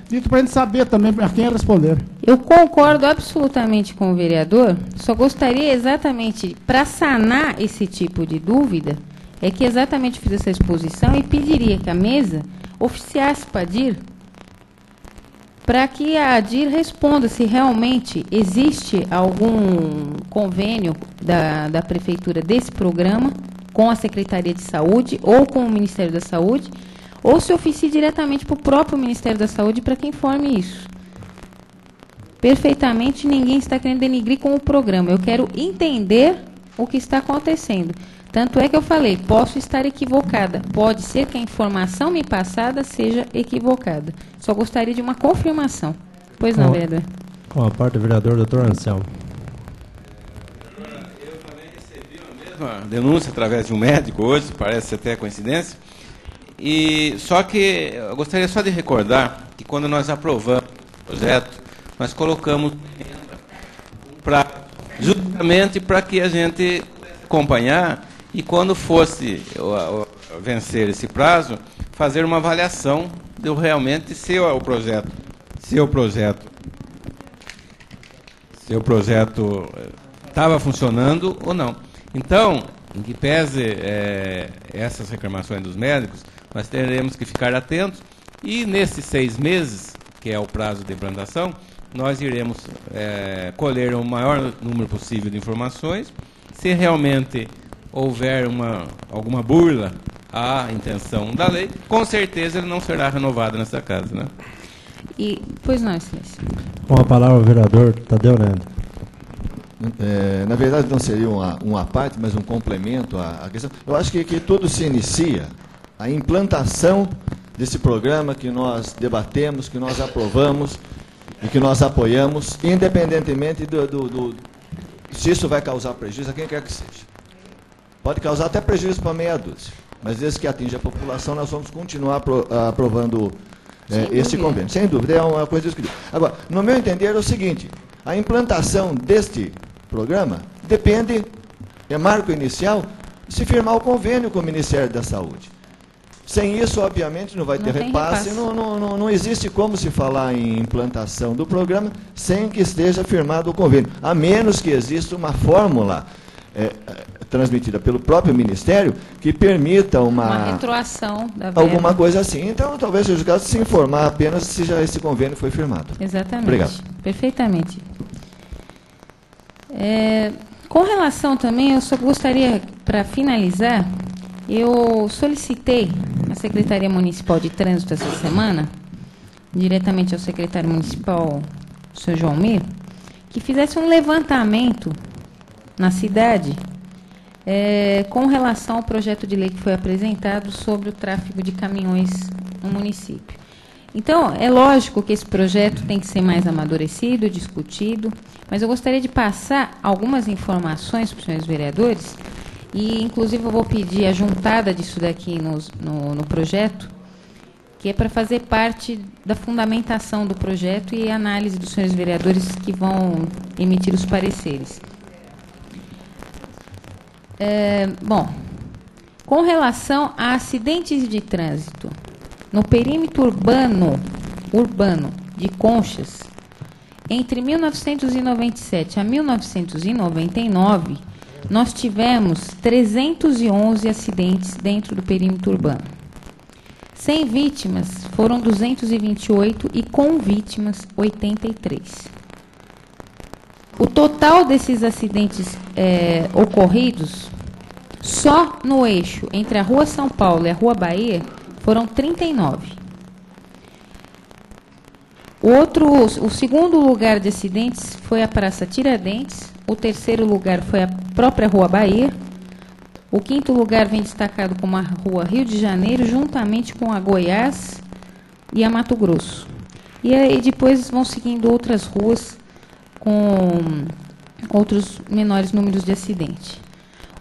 dito para a gente saber também a quem responder. Eu concordo absolutamente com o vereador, só gostaria exatamente, para sanar esse tipo de dúvida, é que exatamente fiz essa exposição e pediria que a mesa oficiasse para a DIR, para que a DIR responda se realmente existe algum convênio da Prefeitura desse programa com a Secretaria de Saúde ou com o Ministério da Saúde, ou se oficie diretamente para o próprio Ministério da Saúde para que informe isso. Perfeitamente, ninguém está querendo denigrir com o programa. Eu quero entender o que está acontecendo. Tanto é que eu falei, posso estar equivocada. Pode ser que a informação me passada seja equivocada. Só gostaria de uma confirmação. Pois não, vereador. Com a parte do vereador, doutor Anselmo. Eu também recebi a mesma denúncia através de um médico hoje, parece até coincidência. E só que eu gostaria só de recordar que quando nós aprovamos o projeto, nós colocamos justamente para que a gente acompanhar e quando fosse vencer esse prazo, fazer uma avaliação de realmente se o projeto estava funcionando ou não. Então, em que pese essas reclamações dos médicos, nós teremos que ficar atentos e nesses 6 meses, que é o prazo de implantação, nós iremos colher o maior número possível de informações. Se realmente houver alguma burla à intenção da lei, com certeza ele não será renovado nessa casa, né? Pois não, excelência. Com a palavra o vereador Tadeu Neto. Na verdade, não seria uma parte, mas um complemento à questão. Eu acho que tudo se inicia, a implantação desse programa que nós debatemos, que nós aprovamos e que nós apoiamos, independentemente se isso vai causar prejuízo a quem quer que seja. Pode causar até prejuízo para meia dúzia, mas desde que atinja a população, nós vamos continuar aprovando esse convênio. Sem dúvida, é uma coisa discutida. Agora, no meu entender, é o seguinte, a implantação deste programa depende, é marco inicial, se firmar o convênio com o Ministério da Saúde. Sem isso, obviamente, não vai ter repasse. Não existe como se falar em implantação do programa sem que esteja firmado o convênio, a menos que exista uma fórmula transmitida pelo próprio Ministério que permita uma retroação da verba. Alguma coisa assim. Então, talvez seja o caso de se informar apenas se já esse convênio foi firmado. Exatamente. Obrigado. Perfeitamente. Com relação também, eu só gostaria, para finalizar, eu solicitei à Secretaria Municipal de Trânsito essa semana, diretamente ao secretário municipal, o senhor João Mir, que fizesse um levantamento na cidade com relação ao projeto de lei que foi apresentado sobre o tráfego de caminhões no município. Então, é lógico que esse projeto tem que ser mais amadurecido, discutido, mas eu gostaria de passar algumas informações para os senhores vereadores, e, inclusive, eu vou pedir a juntada disso daqui no projeto, que é para fazer parte da fundamentação do projeto e análise dos senhores vereadores que vão emitir os pareceres. Bom, com relação a acidentes de trânsito, no perímetro urbano de Conchas, entre 1997 a 1999, nós tivemos 311 acidentes dentro do perímetro urbano. Sem vítimas foram 228 e com vítimas 83. O total desses acidentes ocorridos, só no eixo entre a Rua São Paulo e a Rua Bahia, foram 39. O segundo lugar de acidentes foi a Praça Tiradentes, o terceiro lugar foi a própria Rua Bahia, o quinto lugar vem destacado como a Rua Rio de Janeiro, juntamente com a Goiás e a Mato Grosso. E aí depois vão seguindo outras ruas com outros menores números de acidentes.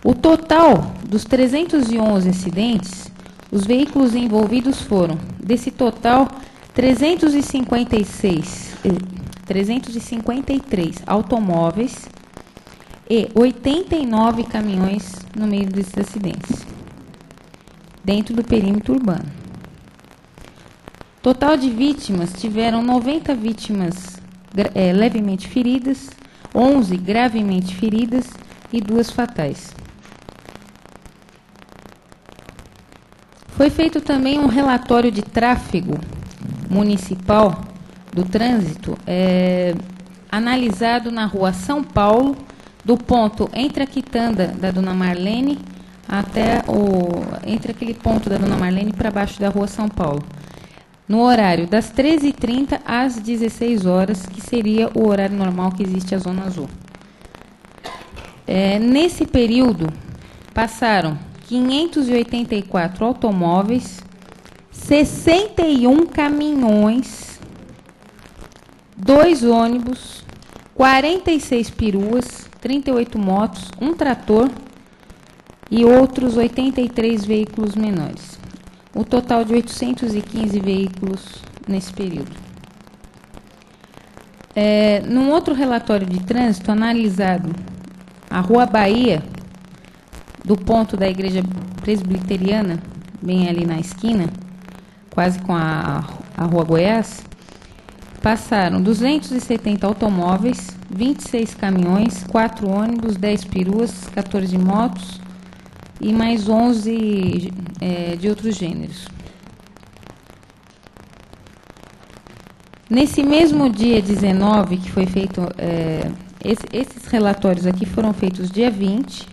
O total dos 311 acidentes, os veículos envolvidos foram, desse total, 353 automóveis e 89 caminhões no meio desses acidentes, dentro do perímetro urbano. Total de vítimas, tiveram 90 vítimas levemente feridas, 11 gravemente feridas e 2 fatais. Foi feito também um relatório de tráfego municipal do trânsito, analisado na Rua São Paulo, do ponto entre a quitanda da Dona Marlene até entre aquele ponto da Dona Marlene para baixo da Rua São Paulo, no horário das 13h30 às 16 horas, que seria o horário normal que existe a Zona Azul. Nesse período, passaram 584 automóveis, 61 caminhões, 2 ônibus, 46 peruas, 38 motos, 1 trator e outros 83 veículos menores. O total de 815 veículos nesse período. Num outro relatório de trânsito, analisado a Rua Bahia, do ponto da Igreja Presbiteriana, bem ali na esquina, quase com a Rua Goiás, passaram 270 automóveis, 26 caminhões, 4 ônibus, 10 peruas, 14 motos e mais 11 de outros gêneros. Nesse mesmo dia 19, que foi feito, esses relatórios aqui foram feitos dia 20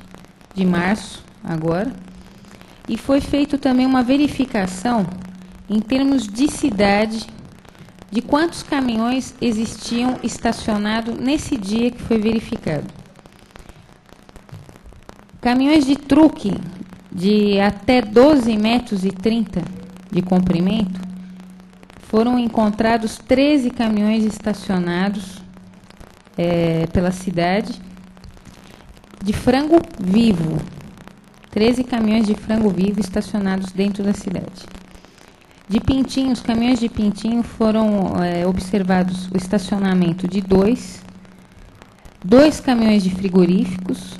de março, agora, e foi feito também uma verificação em termos de cidade, de quantos caminhões existiam estacionados nesse dia que foi verificado. Caminhões de truque de até 12,30 metros de comprimento, foram encontrados 13 caminhões estacionados pela cidade de frango vivo. 13 caminhões de frango vivo estacionados dentro da cidade. De pintinhos, caminhões de pintinho, foram observados o estacionamento de 2 caminhões de frigoríficos,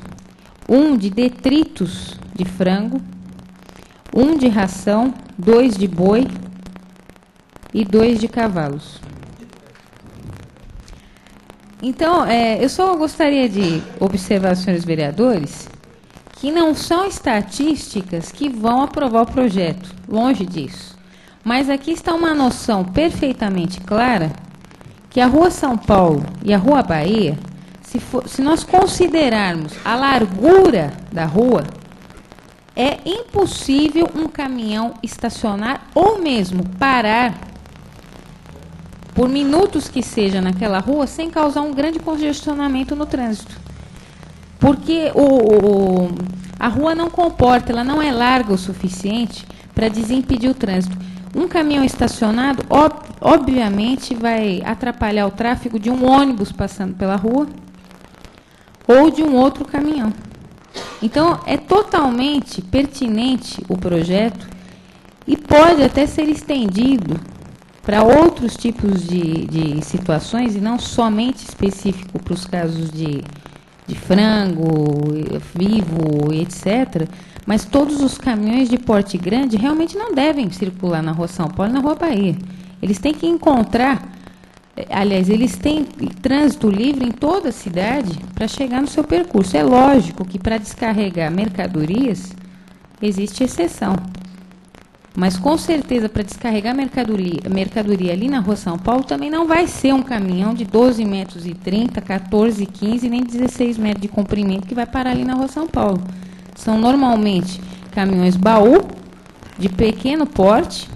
1 de detritos de frango, 1 de ração, 2 de boi e 2 de cavalos. Então, eu só gostaria de observar, senhores vereadores, que não são estatísticas que vão aprovar o projeto, longe disso. Mas aqui está uma noção perfeitamente clara que a Rua São Paulo e a Rua Bahia, se nós considerarmos a largura da rua, é impossível um caminhão estacionar ou mesmo parar por minutos que seja naquela rua sem causar um grande congestionamento no trânsito. Porque a rua não comporta, ela não é larga o suficiente para desimpedir o trânsito. Um caminhão estacionado, obviamente, vai atrapalhar o tráfego de um ônibus passando pela rua ou de um outro caminhão. Então, é totalmente pertinente o projeto e pode até ser estendido para outros tipos de situações, e não somente específico para os casos de frango, vivo, etc., mas todos os caminhões de porte grande realmente não devem circular na Rua São Paulo e na Rua Bahia. Eles têm que encontrar Aliás, eles têm trânsito livre em toda a cidade para chegar no seu percurso. É lógico que para descarregar mercadorias existe exceção. Mas com certeza para descarregar mercadoria ali na Rua São Paulo também não vai ser um caminhão de 12 metros e 30, 14, 15, nem 16 metros de comprimento que vai parar ali na Rua São Paulo. São normalmente caminhões baú de pequeno porte,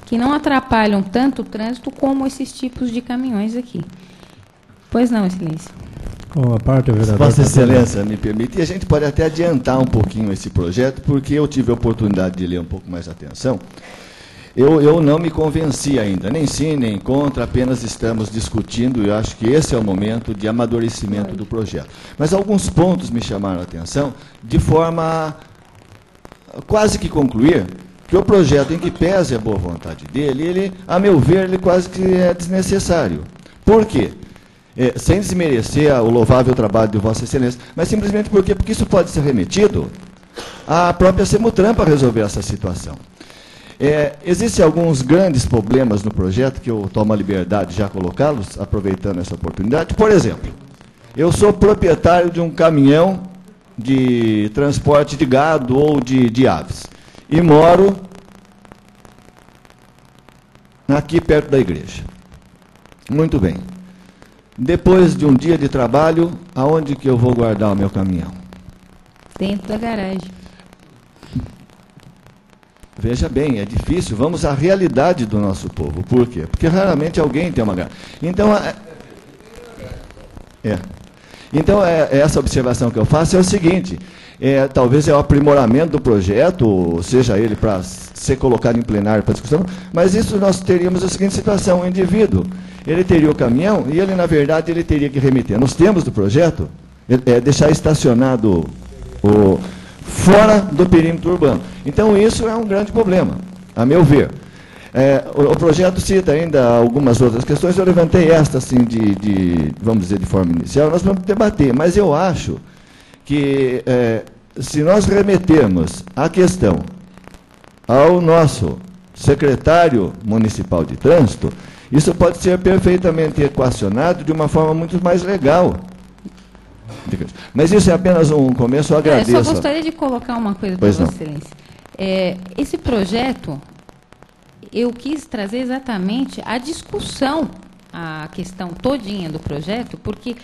que não atrapalham tanto o trânsito como esses tipos de caminhões aqui. Pois não, Excelência. Com a parte, vereador. Vossa Excelência, me permite, e a gente pode até adiantar um pouquinho esse projeto, porque eu tive a oportunidade de ler um pouco mais atenção. Eu não me convenci ainda, nem sim, nem contra, apenas estamos discutindo, e eu acho que esse é o momento de amadurecimento do projeto. Mas alguns pontos me chamaram a atenção, de forma quase que concluir que o projeto, em que pese a boa vontade dele, ele, a meu ver, ele quase que é desnecessário. Por quê? Sem desmerecer o louvável trabalho de Vossa Excelência, mas simplesmente porque isso pode ser remetido à própria Semutran para resolver essa situação. Existem alguns grandes problemas no projeto, que eu tomo a liberdade de já colocá-los, aproveitando essa oportunidade. Por exemplo, eu sou proprietário de um caminhão de transporte de gado ou de aves, e moro aqui perto da igreja. Muito bem. Depois de um dia de trabalho, aonde que eu vou guardar o meu caminhão? Dentro da garagem. Veja bem, é difícil. Vamos à realidade do nosso povo. Por quê? Porque raramente alguém tem uma garagem. Então, essa observação que eu faço é o seguinte, talvez é o aprimoramento do projeto, seja ele para ser colocado em plenário para discussão, mas isso nós teríamos a seguinte situação: o indivíduo, ele teria o caminhão e ele, na verdade, ele teria que remeter nos termos do projeto, deixar estacionado fora do perímetro urbano. Então, isso é um grande problema, a meu ver. O projeto cita ainda algumas outras questões, eu levantei esta, assim, vamos dizer, de forma inicial, nós vamos debater, mas eu acho que, se nós remetermos a questão ao nosso secretário municipal de trânsito, isso pode ser perfeitamente equacionado de uma forma muito mais legal. Mas isso é apenas um começo, eu agradeço. Eu só gostaria de colocar uma coisa para Vossa Excelência. Esse projeto, eu quis trazer exatamente a discussão, a questão todinha do projeto, porque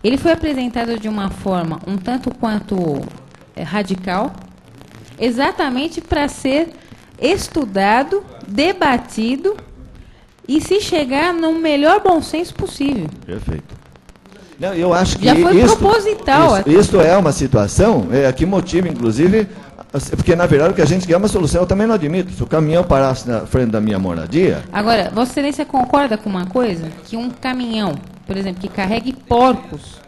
ele foi apresentado de uma forma um tanto quanto radical, exatamente para ser estudado, debatido e se chegar no melhor bom senso possível. Perfeito. Não, eu acho que já foi proposital. Isso é uma situação que motiva, inclusive, porque, na verdade, o que a gente quer é uma solução. Eu também não admito. Se o caminhão parasse na frente da minha moradia... Agora, Vossa Excelência concorda com uma coisa? Que um caminhão, por exemplo, que carregue porcos,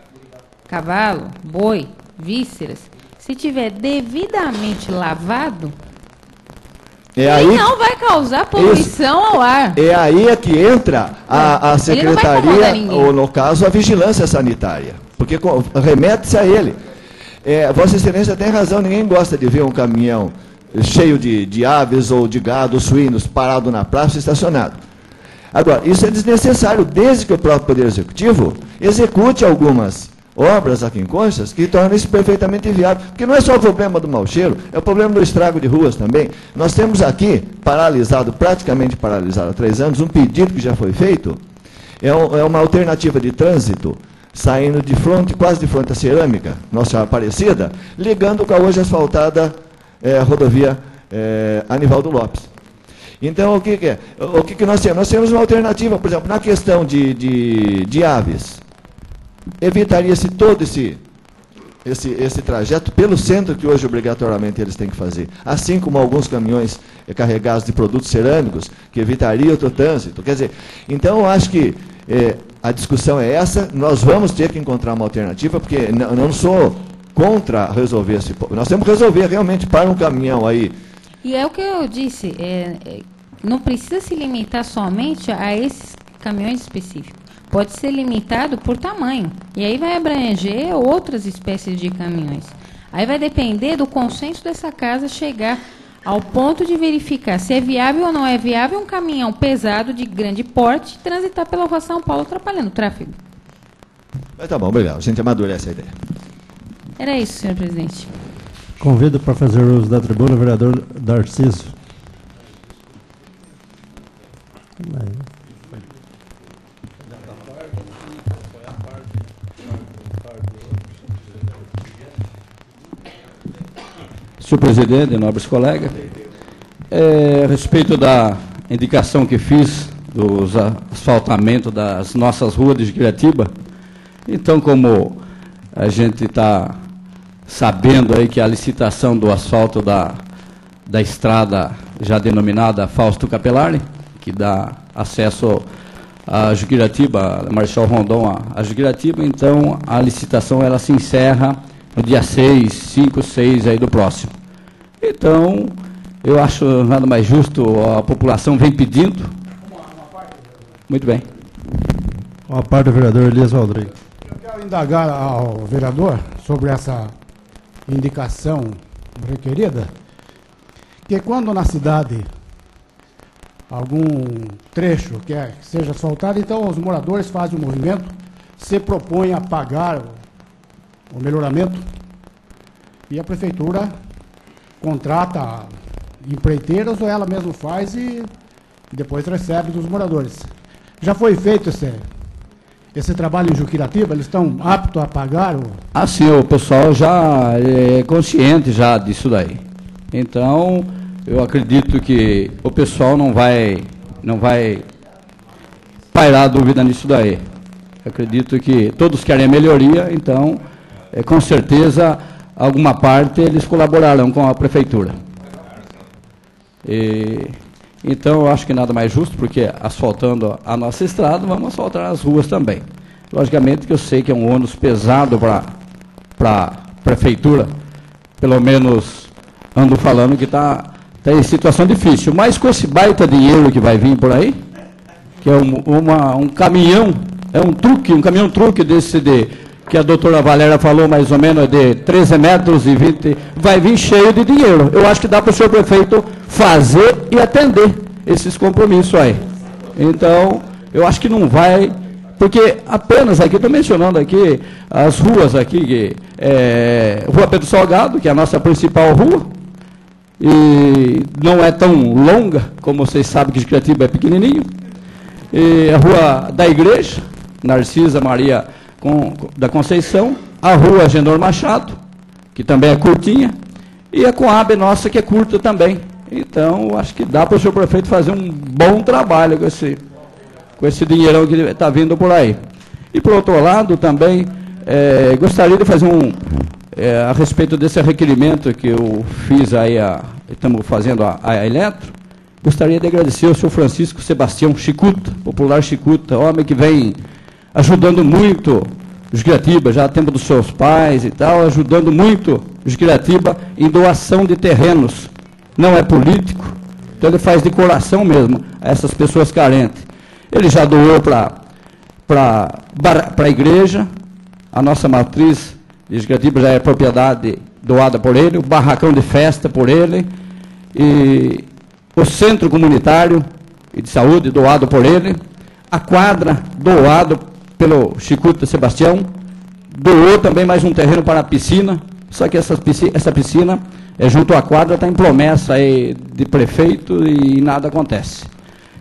cavalo, boi, vísceras, se tiver devidamente lavado, ele não vai causar poluição ao ar. É aí que entra a secretaria, ou no caso, a vigilância sanitária. Porque remete-se a ele. Vossa Excelência tem razão, ninguém gosta de ver um caminhão cheio de aves ou de gado, suínos, parado na praça, estacionado. Agora, isso é desnecessário, desde que o próprio Poder Executivo execute algumas obras aqui em Conchas que tornam isso perfeitamente viável. Porque não é só o problema do mau cheiro, é o problema do estrago de ruas também. Nós temos aqui, praticamente paralisado há 3 anos, um pedido que já foi feito, é uma alternativa de trânsito, saindo de frente, quase de frente à Cerâmica, Nossa Senhora Aparecida, ligando com a hoje asfaltada rodovia Anivaldo Lopes. Então, o que nós temos? Nós temos uma alternativa, por exemplo, na questão de aves. Evitaria-se todo esse trajeto pelo centro que hoje obrigatoriamente eles têm que fazer, assim como alguns caminhões carregados de produtos cerâmicos, que evitaria outro trânsito. Quer dizer, então eu acho que a discussão é essa, nós vamos ter que encontrar uma alternativa, porque não sou contra resolver esse problema. Nós temos que resolver realmente para um caminhão aí. E é o que eu disse, não precisa se limitar somente a esses caminhões específicos. Pode ser limitado por tamanho. E aí vai abranger outras espécies de caminhões. Aí vai depender do consenso dessa casa chegar ao ponto de verificar se é viável ou não é viável um caminhão pesado de grande porte transitar pela Rua São Paulo atrapalhando o tráfego. Mas tá bom, obrigado. A gente amadurece a ideia. Era isso, senhor presidente. Convido para fazer uso da tribuna o vereador Darciso. Senhor presidente, nobres colegas, a respeito da indicação que fiz do asfaltamento das nossas ruas de Juquiratiba, então, como a gente está sabendo aí que a licitação do asfalto da estrada já denominada Fausto Capelari, que dá acesso a Juquiratiba, Marechal Rondon a Juquiratiba, então a licitação ela se encerra no dia 5, 6 aí do próximo. Então, eu acho nada mais justo, a população vem pedindo. Muito bem. A parte do vereador Elias Valdrei. Eu quero indagar ao vereador sobre essa indicação requerida, que quando na cidade algum trecho que seja asfaltado, então os moradores fazem o movimento, se propõem a pagar o melhoramento e a prefeitura contrata empreiteiras ou ela mesma faz e depois recebe dos moradores. Já foi feito esse trabalho em Juquiratiba? Eles estão aptos a pagar? Sim, o pessoal já é consciente já disso daí. Então, eu acredito que o pessoal não vai pairar dúvida nisso daí. Eu acredito que todos querem a melhoria, então, com certeza, alguma parte eles colaborarão com a prefeitura. Então, eu acho que nada mais justo, porque asfaltando a nossa estrada, vamos asfaltar as ruas também. Logicamente que eu sei que é um ônus pesado para a prefeitura, pelo menos ando falando que está em situação difícil, mas com esse baita dinheiro que vai vir por aí, que é um caminhão, um caminhão-truque desse que a doutora Valéria falou, mais ou menos, de 13 metros e 20, vai vir cheio de dinheiro. Eu acho que dá para o senhor prefeito fazer e atender esses compromissos aí. Então, eu acho que não vai, porque apenas aqui, estou mencionando aqui, as ruas aqui, Rua Pedro Salgado, que é a nossa principal rua, e não é tão longa, como vocês sabem que Juquiratiba é pequenininho, e a Rua da Igreja, Narcisa Maria da Conceição, a Rua Agenor Machado, que também é curtinha, e a Coab nossa, que é curta também. Então, acho que dá para o senhor prefeito fazer um bom trabalho com esse dinheirão que está vindo por aí. E, por outro lado, também, gostaria de fazer a respeito desse requerimento que eu fiz aí, estamos fazendo a Eletro, gostaria de agradecer ao senhor Francisco Sebastião Chicuta, popular Chicuta, homem que vem ajudando muito Juquiratiba, já tempo dos seus pais e tal, ajudando muito Juquiratiba em doação de terrenos. Não é político, então ele faz de coração mesmo a essas pessoas carentes. Ele já doou para a igreja, a nossa matriz de Juquiratiba já é propriedade doada por ele, o barracão de festa por ele, e o centro comunitário de saúde doado por ele, a quadra doado pelo Chicuta Sebastião, doou também mais um terreno para a piscina, só que essa piscina, junto à quadra, está em promessa aí de prefeito e nada acontece.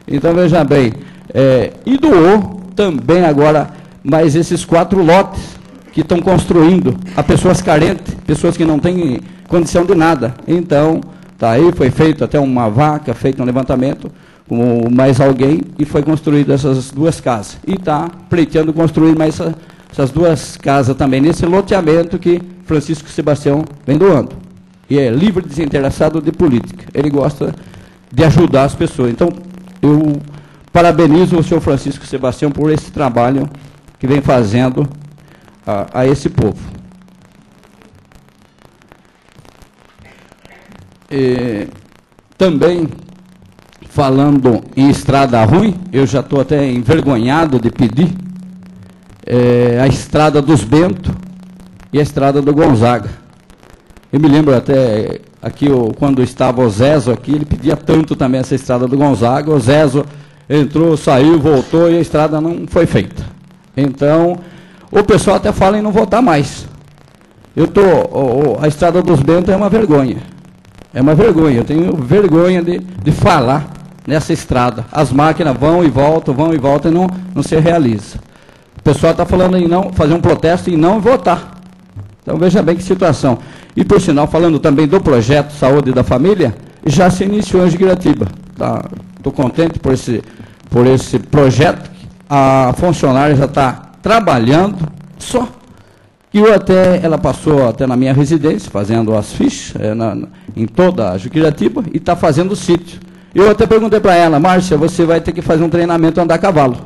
Então, veja bem, e doou também agora mais esses 4 lotes que estão construindo a pessoas carentes, pessoas que não têm condição de nada. Então, tá aí, foi feito até uma vaca, feito um levantamento, com mais alguém, e foi construído essas 2 casas. E está pleiteando construir mais essas 2 casas também, nesse loteamento que Francisco Sebastião vem doando. E é livre, desinteressado de política. Ele gosta de ajudar as pessoas. Então, eu parabenizo o senhor Francisco Sebastião por esse trabalho que vem fazendo a esse povo. Também, falando em estrada ruim, eu já estou até envergonhado de pedir a estrada dos Bento e a estrada do Gonzaga. Eu me lembro até Aqui, quando estava o Zezo aqui, ele pedia tanto também essa estrada do Gonzaga. O Zezo entrou, saiu, voltou e a estrada não foi feita. Então, o pessoal até fala em não votar mais. A estrada dos Bentos é uma vergonha. É uma vergonha. Eu tenho vergonha de falar nessa estrada. As máquinas vão e voltam e não se realiza. O pessoal está falando em não fazer um protesto e não votar. Então, veja bem que situação. E, por sinal, falando também do projeto Saúde da Família, já se iniciou em Jiguiratiba. Estou contente por esse projeto. A funcionária já está trabalhando só. E ela passou até na minha residência, fazendo as fichas em toda a Jiguiratiba, e está fazendo o sítio. Eu até perguntei para ela: Márcia, você vai ter que fazer um treinamento andar a cavalo,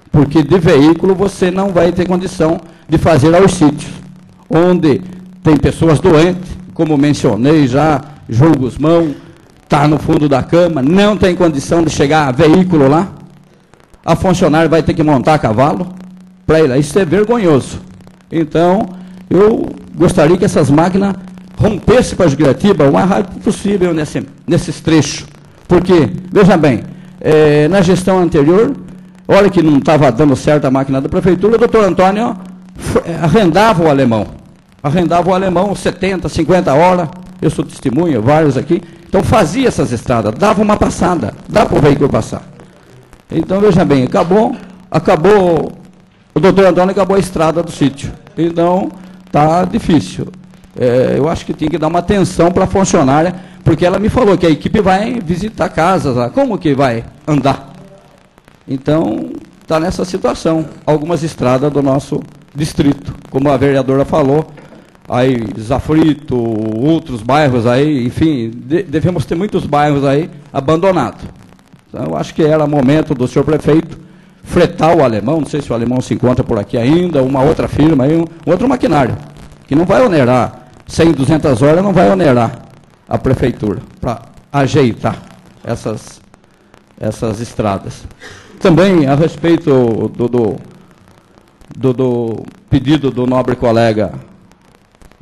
porque de veículo você não vai ter condição de fazer aos sítios, onde tem pessoas doentes, como mencionei já, João Guzmão, está no fundo da cama, não tem condição de chegar a veículo lá. A funcionária vai ter que montar a cavalo para ir lá. Isso é vergonhoso. Então, eu gostaria que essas máquinas rompessem para a Jiguiratiba o mais rápido possível nesses trechos. Porque, veja bem, na gestão anterior, olha que não estava dando certo a máquina da prefeitura, o doutor Antônio arrendava o alemão. Arrendava o alemão 70, 50 horas, eu sou testemunha, vários aqui. Então fazia essas estradas, dava uma passada, dá para o veículo passar. Então, veja bem, acabou, o doutor Antônio acabou a estrada do sítio. Então, está difícil. Eu acho que tem que dar uma atenção para a funcionária, porque ela me falou que a equipe vai visitar casas lá. Como que vai andar? Então, está nessa situação. Algumas estradas do nosso distrito, como a vereadora falou, aí Zafrito, outros bairros aí, enfim, devemos ter muitos bairros aí abandonados. Então, eu acho que era momento do senhor prefeito fretar o alemão, não sei se o alemão se encontra por aqui ainda, uma outra firma, aí, um outro maquinário, que não vai onerar, 100, 200 horas não vai onerar a prefeitura para ajeitar essas estradas. Também, a respeito do pedido do nobre colega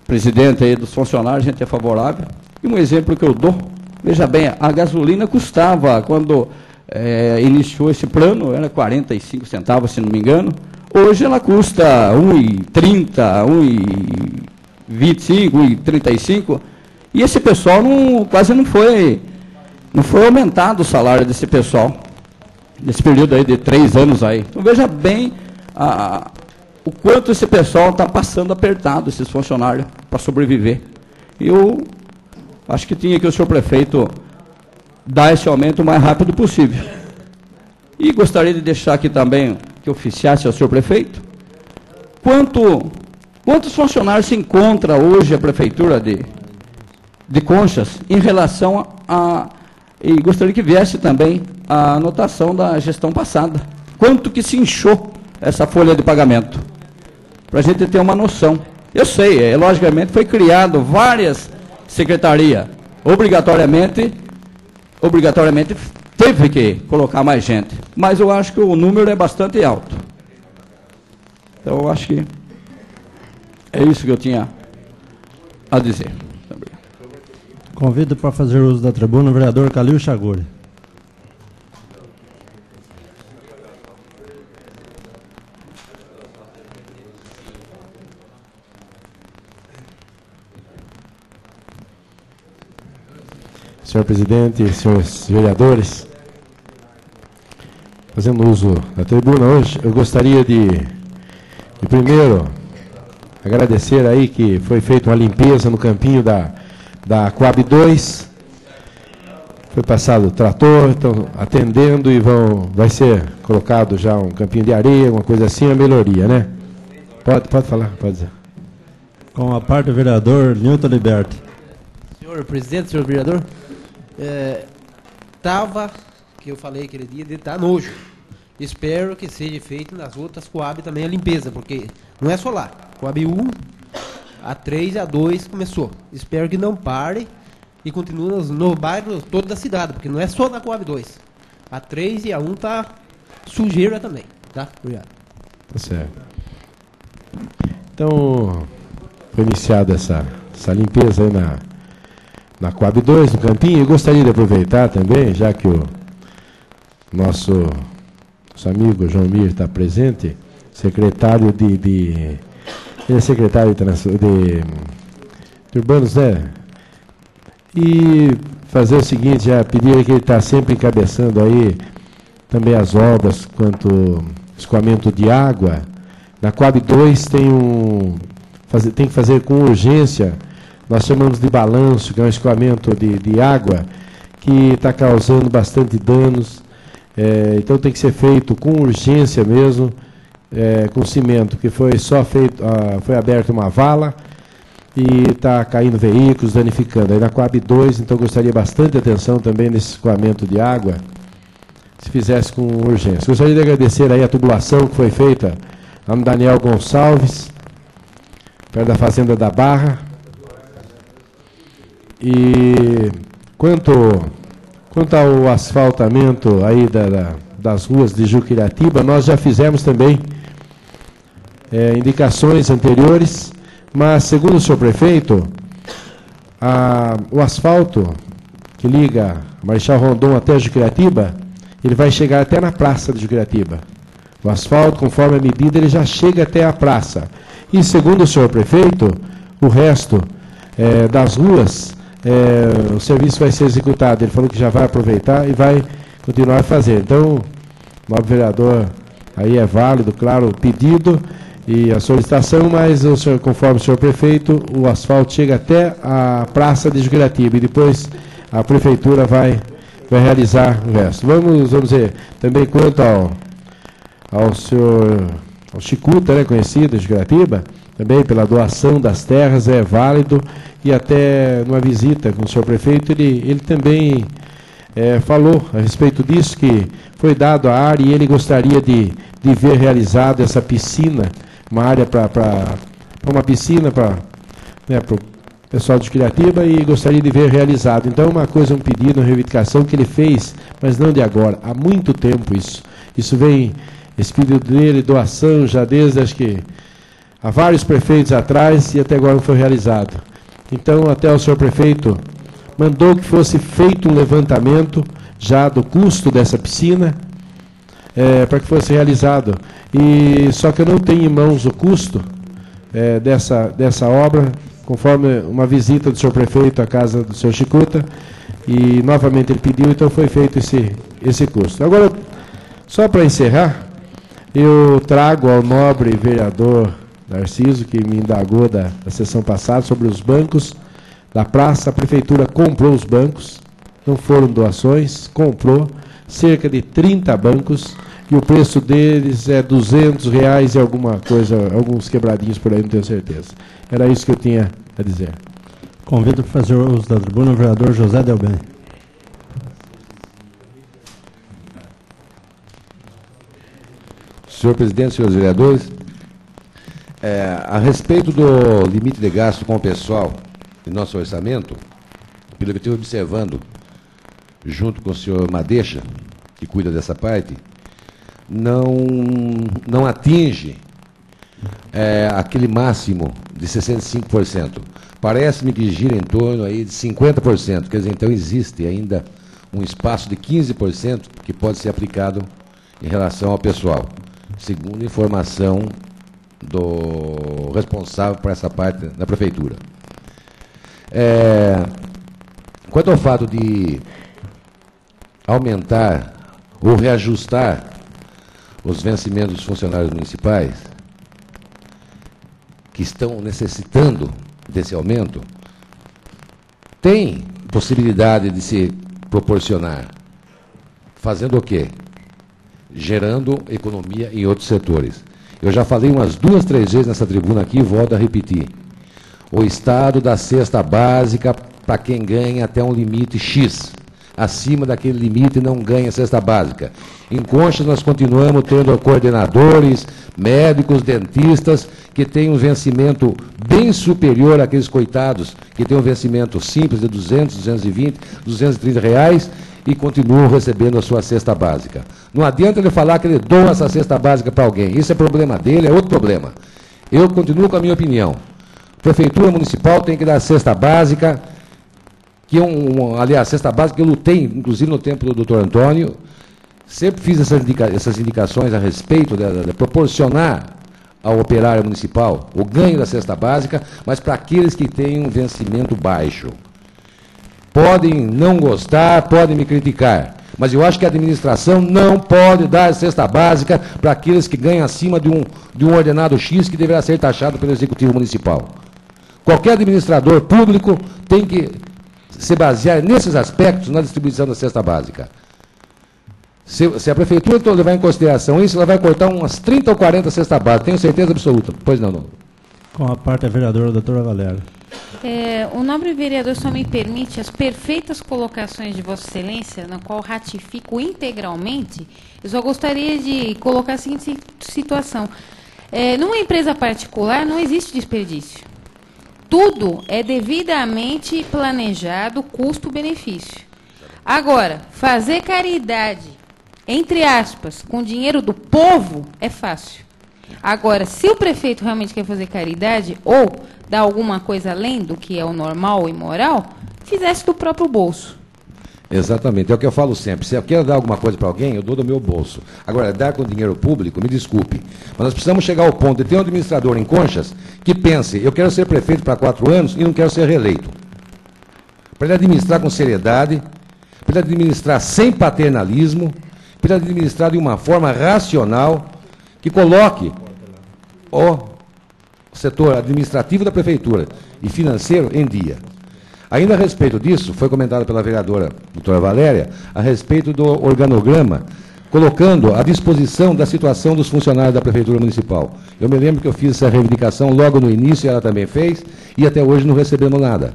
presidente aí dos funcionários, a gente é favorável. E um exemplo que eu dou, veja bem, a gasolina custava, quando iniciou esse plano, era 45 centavos, se não me engano. Hoje ela custa 1,30, 1,25, 1,35. E esse pessoal quase não foi aumentado o salário desse pessoal, nesse período aí de 3 anos aí. Então veja bem o quanto esse pessoal está passando apertado, esses funcionários, para sobreviver. Eu acho que tinha que o senhor prefeito dar esse aumento o mais rápido possível. E gostaria de deixar aqui também, que oficiasse ao senhor prefeito, quantos funcionários se encontra hoje a prefeitura de Conchas em relação e gostaria que viesse também a anotação da gestão passada. Quanto que se inchou essa folha de pagamento? Para a gente ter uma noção. Eu sei, logicamente foi criado várias secretarias. Obrigatoriamente teve que colocar mais gente. Mas eu acho que o número é bastante alto. Então eu acho que é isso que eu tinha a dizer. Convido para fazer uso da tribuna o vereador Calil Chaguri. Senhor presidente, senhores vereadores, fazendo uso da tribuna hoje, eu gostaria de primeiro agradecer aí que foi feita uma limpeza no campinho da Coab 2, foi passado o trator, estão atendendo e vai ser colocado já um campinho de areia, alguma coisa assim, a melhoria, né? Pode falar, pode dizer. Com a parte do vereador Nilton Liberti. Senhor presidente, senhor vereador, que eu falei aquele dia, de estar nojo. Espero que seja feito nas outras Coab também a limpeza, porque não é só lá. Coab 1, a 3 e a 2 começou. Espero que não pare e continue no bairro todo da cidade, porque não é só na Coab 2. A 3 e a 1 tá sujeira também, tá? Obrigado. Tá certo. Então, foi iniciada essa limpeza aí na Coab 2, no Campinho. Eu gostaria de aproveitar também, já que o nosso amigo João Mir está presente, secretário ele é secretário de urbanos, né? E fazer o seguinte, já pedir que ele está sempre encabeçando aí também as obras quanto escoamento de água. Na Coab 2 tem que fazer com urgência, nós chamamos de balanço, que é um escoamento de água que está causando bastante danos. Então tem que ser feito com urgência mesmo, com cimento, que foi aberta uma vala e está caindo veículos, danificando. Aí na Coab 2, então gostaria bastante atenção também nesse escoamento de água, se fizesse com urgência. Gostaria de agradecer aí a tubulação que foi feita lá no Daniel Gonçalves, perto da Fazenda da Barra. E quanto ao asfaltamento aí das ruas de Juquiratiba, nós já fizemos também indicações anteriores, mas segundo o senhor prefeito, o asfalto que liga Marechal Rondon até Juquiratiba, ele vai chegar até na praça de Juquiratiba. O asfalto, conforme a medida, ele já chega até a praça. E segundo o senhor prefeito, o resto das ruas, o serviço vai ser executado. Ele falou que já vai aproveitar e vai continuar a fazer. Então, o nobre vereador, aí é válido, claro, o pedido e a solicitação, mas conforme o senhor prefeito, o asfalto chega até a praça de Juquiratiba e depois a prefeitura vai realizar o resto. Vamos ver, também quanto ao senhor Chicuta, né, conhecido de Juquiratiba, também pela doação das terras, é válido, e até numa visita com o senhor prefeito, ele também falou a respeito disso, que foi dado a área e ele gostaria de ver realizado essa piscina, uma área para uma piscina para o pessoal de Juquiratiba, e gostaria de ver realizado. Então, um pedido, uma reivindicação que ele fez, mas não de agora, há muito tempo isso. Isso vem, esse pedido dele, doação, já desde, acho que, há vários prefeitos atrás, e até agora não foi realizado. Então, até o senhor prefeito mandou que fosse feito um levantamento já do custo dessa piscina, para que fosse realizado. Só que eu não tenho em mãos o custo dessa obra, conforme uma visita do senhor prefeito à casa do senhor Chicuta, e novamente ele pediu, então foi feito esse custo. Agora, só para encerrar, eu trago ao nobre vereador Narciso, que me indagou da sessão passada sobre os bancos da praça. A prefeitura comprou os bancos, não foram doações, comprou cerca de 30 bancos, e o preço deles é R$200 e alguma coisa, alguns quebradinhos por aí, não tenho certeza. Era isso que eu tinha a dizer. Convido para fazer uso da tribuna o vereador José Delben. Senhor presidente, senhores vereadores, a respeito do limite de gasto com o pessoal em nosso orçamento, pelo que eu estive observando, junto com o senhor Madeixa, que cuida dessa parte, não atinge aquele máximo de 65%. Parece-me que gira em torno aí de 50%, quer dizer, então existe ainda um espaço de 15% que pode ser aplicado em relação ao pessoal, segundo informação do responsável por essa parte da prefeitura. Quanto ao fato de aumentar ou reajustar os vencimentos dos funcionários municipais, que estão necessitando desse aumento, tem possibilidade de se proporcionar. Fazendo o quê? Gerando economia em outros setores. Eu já falei umas 2, 3 vezes nessa tribuna aqui e volto a repetir. O Estado dá cesta básica para quem ganha até um limite X. Acima daquele limite não ganha cesta básica. Em Conchas nós continuamos tendo coordenadores, médicos, dentistas, que têm um vencimento bem superior àqueles coitados, que têm um vencimento simples de 200, 220, 230 reais, e continuam recebendo a sua cesta básica. Não adianta ele falar que ele doa essa cesta básica para alguém. Isso é problema dele, é outro problema. Eu continuo com a minha opinião. A Prefeitura Municipal tem que dar cesta básica que aliás, cesta básica eu lutei, inclusive no tempo do doutor Antônio, sempre fiz essas indicações a respeito de proporcionar ao operário municipal o ganho da cesta básica, mas para aqueles que têm um vencimento baixo. Podem não gostar, podem me criticar, mas eu acho que a administração não pode dar cesta básica para aqueles que ganham acima de um ordenado X que deverá ser taxado pelo Executivo Municipal. Qualquer administrador público tem que se basear nesses aspectos na distribuição da cesta básica. Se a prefeitura levar em consideração isso, ela vai cortar umas 30 ou 40 cestas básicas, tenho certeza absoluta. Pois não. Com a parte da vereadora, doutora Valéria. O nobre vereador só me permite as perfeitas colocações de Vossa Excelência, na qual ratifico integralmente. Eu só gostaria de colocar a seguinte situação. Numa empresa particular não existe desperdício. Tudo é devidamente planejado, custo-benefício. Agora, fazer caridade, entre aspas, com dinheiro do povo, é fácil. Agora, se o prefeito realmente quer fazer caridade, ou dar alguma coisa além do que é o normal e moral, fizesse do próprio bolso. Exatamente, é o que eu falo sempre. Se eu quero dar alguma coisa para alguém, eu dou do meu bolso. Agora, dar com dinheiro público, me desculpe, mas nós precisamos chegar ao ponto de ter um administrador em Conchas que pense, eu quero ser prefeito para 4 anos e não quero ser reeleito. Para ele administrar com seriedade, para ele administrar sem paternalismo, para ele administrar de uma forma racional, que coloque o setor administrativo da prefeitura e financeiro em dia. Ainda a respeito disso, foi comentado pela vereadora doutora Valéria, a respeito do organograma, colocando à disposição da situação dos funcionários da Prefeitura Municipal. Eu me lembro que eu fiz essa reivindicação logo no início, ela também fez, e até hoje não recebemos nada.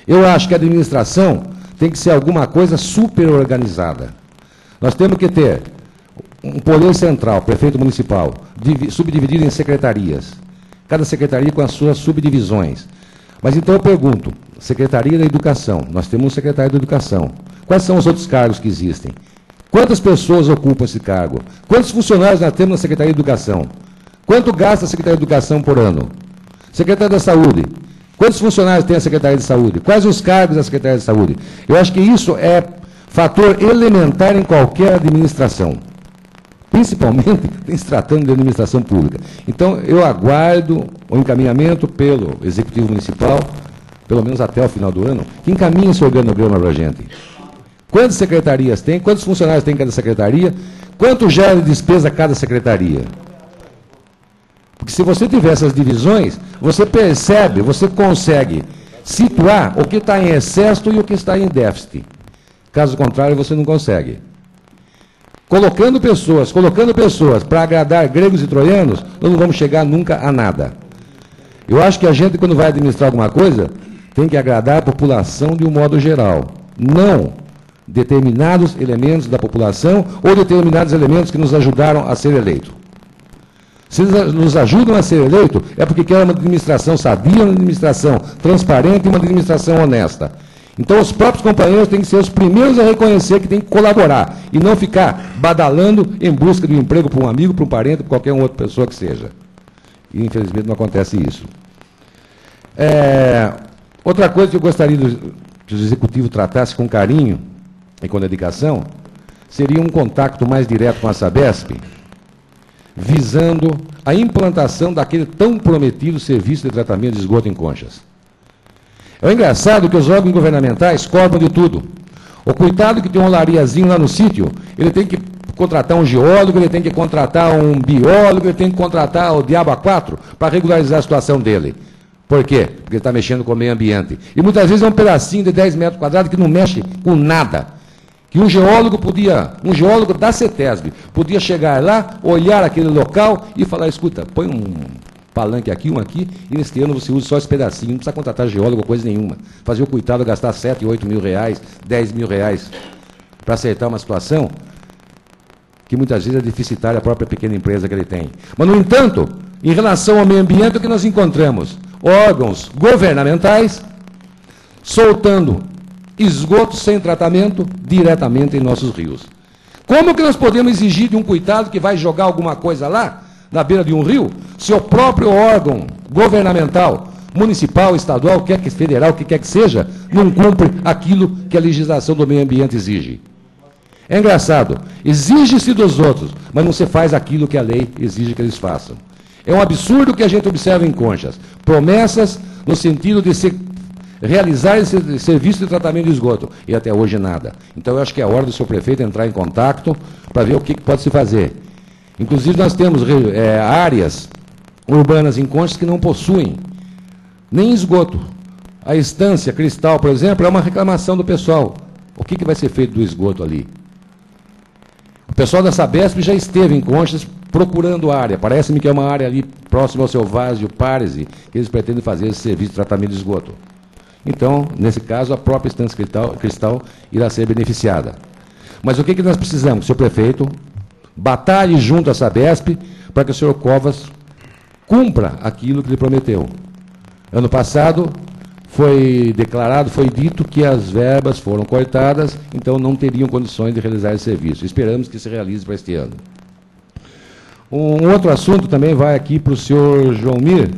Eu acho que a administração tem que ser alguma coisa super organizada. Nós temos que ter um poder central, prefeito municipal, subdividido em secretarias, cada secretaria com as suas subdivisões. Mas então eu pergunto, Secretaria da Educação, nós temos um secretário da Educação. Quais são os outros cargos que existem? Quantas pessoas ocupam esse cargo? Quantos funcionários nós temos na Secretaria da Educação? Quanto gasta a Secretaria da Educação por ano? Secretaria da Saúde. Quantos funcionários tem a Secretaria de Saúde? Quais os cargos da Secretaria de Saúde? Eu acho que isso é fator elementar em qualquer administração. Principalmente se tratando de administração pública. Então, eu aguardo o encaminhamento pelo Executivo Municipal, pelo menos até o final do ano, que encaminhe esse organograma para a gente. Quantas secretarias tem? Quantos funcionários tem cada secretaria? Quanto gera de despesa cada secretaria? Porque se você tiver essas divisões, você percebe, você consegue situar o que está em excesso e o que está em déficit. Caso contrário, você não consegue. Colocando pessoas para agradar gregos e troianos, nós não vamos chegar nunca a nada. Eu acho que a gente, quando vai administrar alguma coisa, tem que agradar a população de um modo geral. Não determinados elementos da população ou determinados elementos que nos ajudaram a ser eleito. Se eles nos ajudam a ser eleito, é porque querem uma administração sadia, uma administração transparente e uma administração honesta. Então, os próprios companheiros têm que ser os primeiros a reconhecer que tem que colaborar e não ficar badalando em busca de um emprego para um amigo, para um parente, para qualquer outra pessoa que seja. E, infelizmente, não acontece isso. Outra coisa que eu gostaria que o Executivo tratasse com carinho e com dedicação seria um contato mais direto com a Sabesp, visando a implantação daquele tão prometido serviço de tratamento de esgoto em Conchas. É engraçado que os órgãos governamentais cobram de tudo. O coitado que tem um lariazinho lá no sítio, ele tem que contratar um geólogo, ele tem que contratar um biólogo, ele tem que contratar o diabo a 4 para regularizar a situação dele. Por quê? Porque ele está mexendo com o meio ambiente. E muitas vezes é um pedacinho de 10 metros quadrados que não mexe com nada. Que um geólogo da CETESB, podia chegar lá, olhar aquele local e falar, escuta, põe um palanque aqui, um aqui, e nesse ano você usa só esse pedacinho, não precisa contratar geólogo, coisa nenhuma. Fazer o coitado gastar 7, 8 mil reais, 10 mil reais para acertar uma situação que muitas vezes é deficitária a própria pequena empresa que ele tem. Mas, no entanto, em relação ao meio ambiente, o que nós encontramos? Órgãos governamentais soltando esgoto sem tratamento diretamente em nossos rios. Como que nós podemos exigir de um coitado que vai jogar alguma coisa lá, na beira de um rio, se o próprio órgão governamental municipal, estadual, quer que federal, que quer que seja, não cumpre aquilo que a legislação do meio ambiente exige. É engraçado, exige-se dos outros, mas não se faz aquilo que a lei exige que eles façam. É um absurdo que a gente observa em Conchas. Promessas no sentido de se realizar esse serviço de tratamento de esgoto, e até hoje nada. Então, eu acho que é hora do seu prefeito entrar em contato para ver o que pode se fazer. Inclusive, nós temos áreas urbanas em Conchas que não possuem nem esgoto. A estância Cristal, por exemplo, é uma reclamação do pessoal. O que vai ser feito do esgoto ali? O pessoal da Sabesp já esteve em Conchas procurando área. Parece-me que é uma área ali próxima ao Selvásio, Párese, que eles pretendem fazer esse serviço de tratamento de esgoto. Então, nesse caso, a própria estância Cristal irá ser beneficiada. Mas o que nós precisamos, senhor prefeito? Batalhe junto à Sabesp para que o senhor Covas cumpra aquilo que ele prometeu. Ano passado foi declarado, foi dito que as verbas foram cortadas, então não teriam condições de realizar esse serviço. Esperamos que se realize para este ano. Um outro assunto também vai aqui para o senhor João Mir.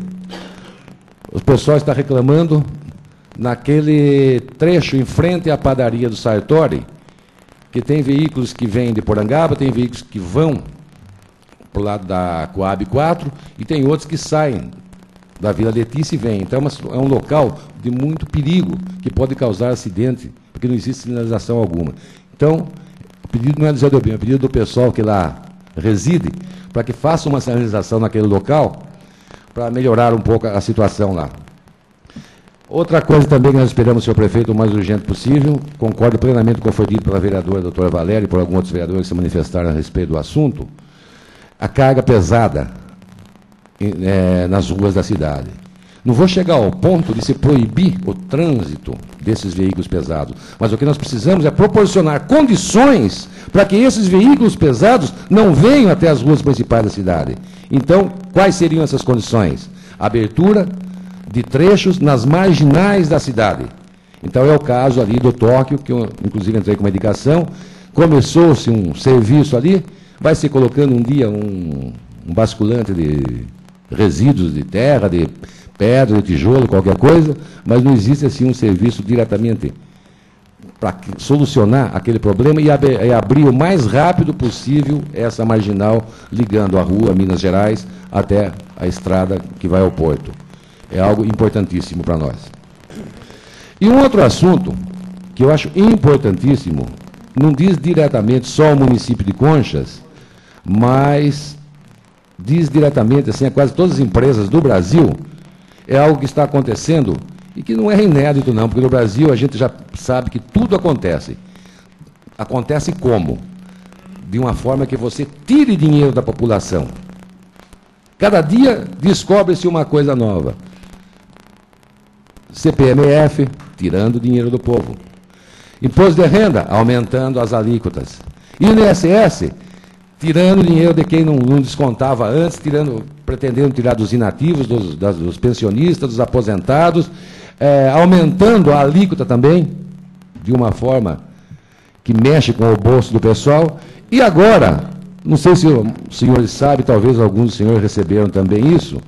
O pessoal está reclamando naquele trecho em frente à padaria do Sartori, que tem veículos que vêm de Porangaba, tem veículos que vão para o lado da Coab 4 e tem outros que saem da Vila Letícia e vêm. Então é um local de muito perigo, que pode causar acidente, porque não existe sinalização alguma. Então, o pedido não é do Zé Delbinho, é o pedido do pessoal que lá reside, para que faça uma sinalização naquele local, para melhorar um pouco a situação lá. Outra coisa também que nós esperamos, senhor prefeito, o mais urgente possível, concordo plenamente com o que foi dito pela vereadora doutora Valéria e por alguns outros vereadores que se manifestaram a respeito do assunto, a carga pesada nas ruas da cidade. Não vou chegar ao ponto de se proibir o trânsito desses veículos pesados, mas o que nós precisamos é proporcionar condições para que esses veículos pesados não venham até as ruas principais da cidade. Então, quais seriam essas condições? Abertura de trechos nas marginais da cidade. Então, é o caso ali do Tóquio, que eu, inclusive, entrei com uma indicação, começou-se um serviço ali, vai se colocando um dia um basculante de resíduos de terra, de pedra, de tijolo, qualquer coisa, mas não existe assim um serviço diretamente para solucionar aquele problema e abrir o mais rápido possível essa marginal ligando a rua Minas Gerais até a estrada que vai ao porto. É algo importantíssimo para nós. E um outro assunto que eu acho importantíssimo, não diz diretamente só ao município de Conchas, mas diz diretamente assim, a quase todas as empresas do Brasil, é algo que está acontecendo e que não é inédito não, porque no Brasil a gente já sabe que tudo acontece. Acontece como? De uma forma que você tire dinheiro da população. Cada dia descobre-se uma coisa nova. CPMF, tirando dinheiro do povo. Imposto de renda, aumentando as alíquotas. INSS, tirando dinheiro de quem não descontava antes, pretendendo tirar dos inativos, dos pensionistas, dos aposentados, aumentando a alíquota também, de uma forma que mexe com o bolso do pessoal. E agora, não sei se os senhores sabem, talvez alguns dos senhores receberam também isso,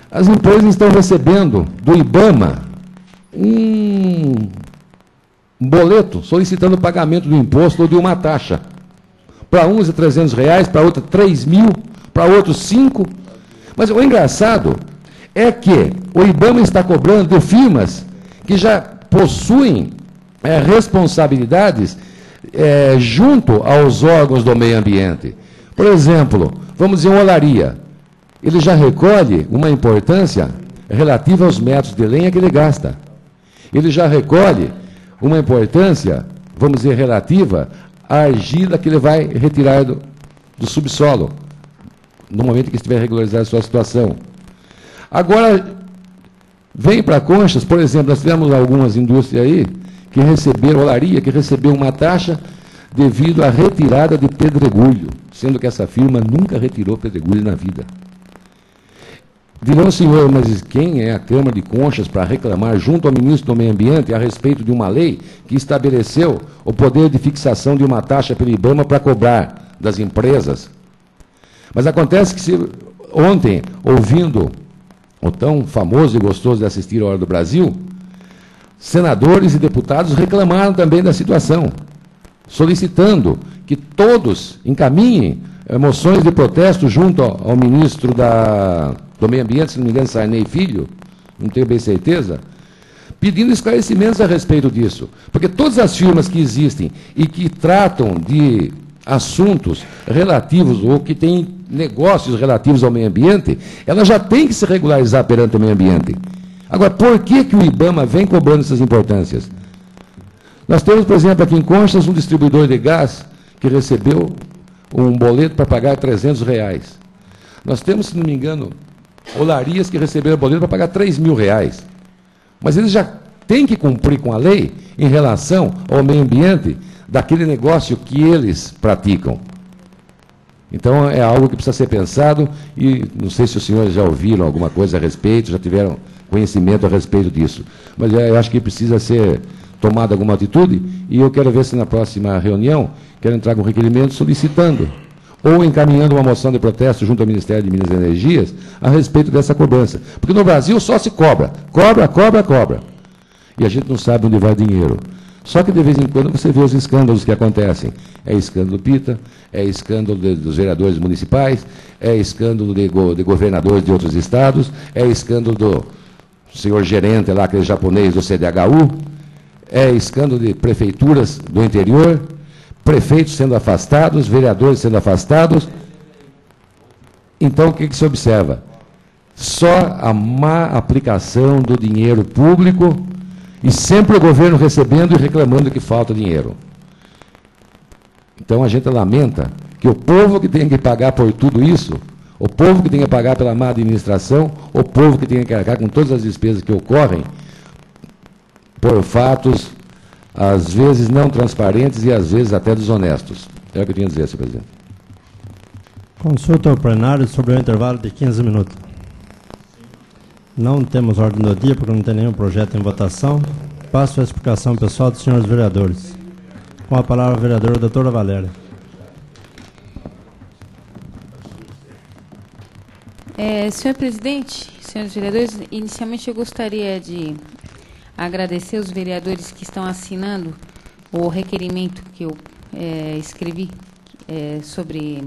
as empresas estão recebendo do IBAMA um boleto solicitando o pagamento do imposto ou de uma taxa. Para uns é R$300, para outros 3 mil, para outros 5. Mas o engraçado é que o IBAMA está cobrando de firmas que já possuem responsabilidades junto aos órgãos do meio ambiente. Por exemplo, vamos dizer uma olaria. Ele já recolhe uma importância relativa aos metros de lenha que ele gasta. Ele já recolhe uma importância, vamos dizer, relativa à argila que ele vai retirar do subsolo, no momento que estiver regularizando a sua situação. Agora, vem para Conchas, por exemplo, nós tivemos algumas indústrias aí que receberam, olaria, que recebeu uma taxa devido à retirada de pedregulho, sendo que essa firma nunca retirou pedregulho na vida. Dirão, senhor, mas quem é a Câmara de Conchas para reclamar junto ao ministro do Meio Ambiente a respeito de uma lei que estabeleceu o poder de fixação de uma taxa pelo IBAMA para cobrar das empresas? Mas acontece que ontem, ouvindo o tão famoso e gostoso de assistir a Hora do Brasil, senadores e deputados reclamaram também da situação, solicitando que todos encaminhem moções de protesto junto ao ministro do Meio Ambiente, se não me engano, Sarney Filho, não tenho bem certeza, pedindo esclarecimentos a respeito disso. Porque todas as firmas que existem e que tratam de assuntos relativos ou que têm negócios relativos ao meio ambiente, elas já têm que se regularizar perante o meio ambiente. Agora, por que o IBAMA vem cobrando essas importâncias? Nós temos, por exemplo, aqui em Conchas, um distribuidor de gás que recebeu um boleto para pagar R$300. Nós temos, se não me engano, olarias que receberam boleto para pagar R$3.000. Mas eles já têm que cumprir com a lei em relação ao meio ambiente daquele negócio que eles praticam. Então, é algo que precisa ser pensado e não sei se os senhores já ouviram alguma coisa a respeito, já tiveram conhecimento a respeito disso. Mas eu acho que precisa ser tomada alguma atitude e eu quero ver se na próxima reunião quero entrar com um requerimento solicitando ou encaminhando uma moção de protesto junto ao Ministério de Minas e Energias a respeito dessa cobrança. Porque no Brasil só se cobra. Cobra, cobra, cobra. E a gente não sabe onde vai o dinheiro. Só que de vez em quando você vê os escândalos que acontecem. É escândalo PITA, é escândalo dos vereadores municipais, é escândalo de governadores de outros estados, é escândalo do senhor gerente lá, aquele japonês do CDHU, é escândalo de prefeituras do interior, prefeitos sendo afastados, vereadores sendo afastados. Então, o que se observa? Só a má aplicação do dinheiro público e sempre o governo recebendo e reclamando que falta dinheiro. Então, a gente lamenta que o povo que tem que pagar por tudo isso, o povo que tem que pagar pela má administração, o povo que tem que arcar com todas as despesas que ocorrem por fatos, às vezes não transparentes e às vezes até desonestos. É o que eu tinha a dizer, senhor presidente. Consulta ao plenário sobre o intervalo de 15 minutos. Não temos ordem do dia, porque não tem nenhum projeto em votação. Passo a explicação pessoal dos senhores vereadores. Com a palavra a vereadora doutora Valéria. Senhor presidente, senhores vereadores, inicialmente eu gostaria de agradecer os vereadores que estão assinando o requerimento que eu escrevi sobre,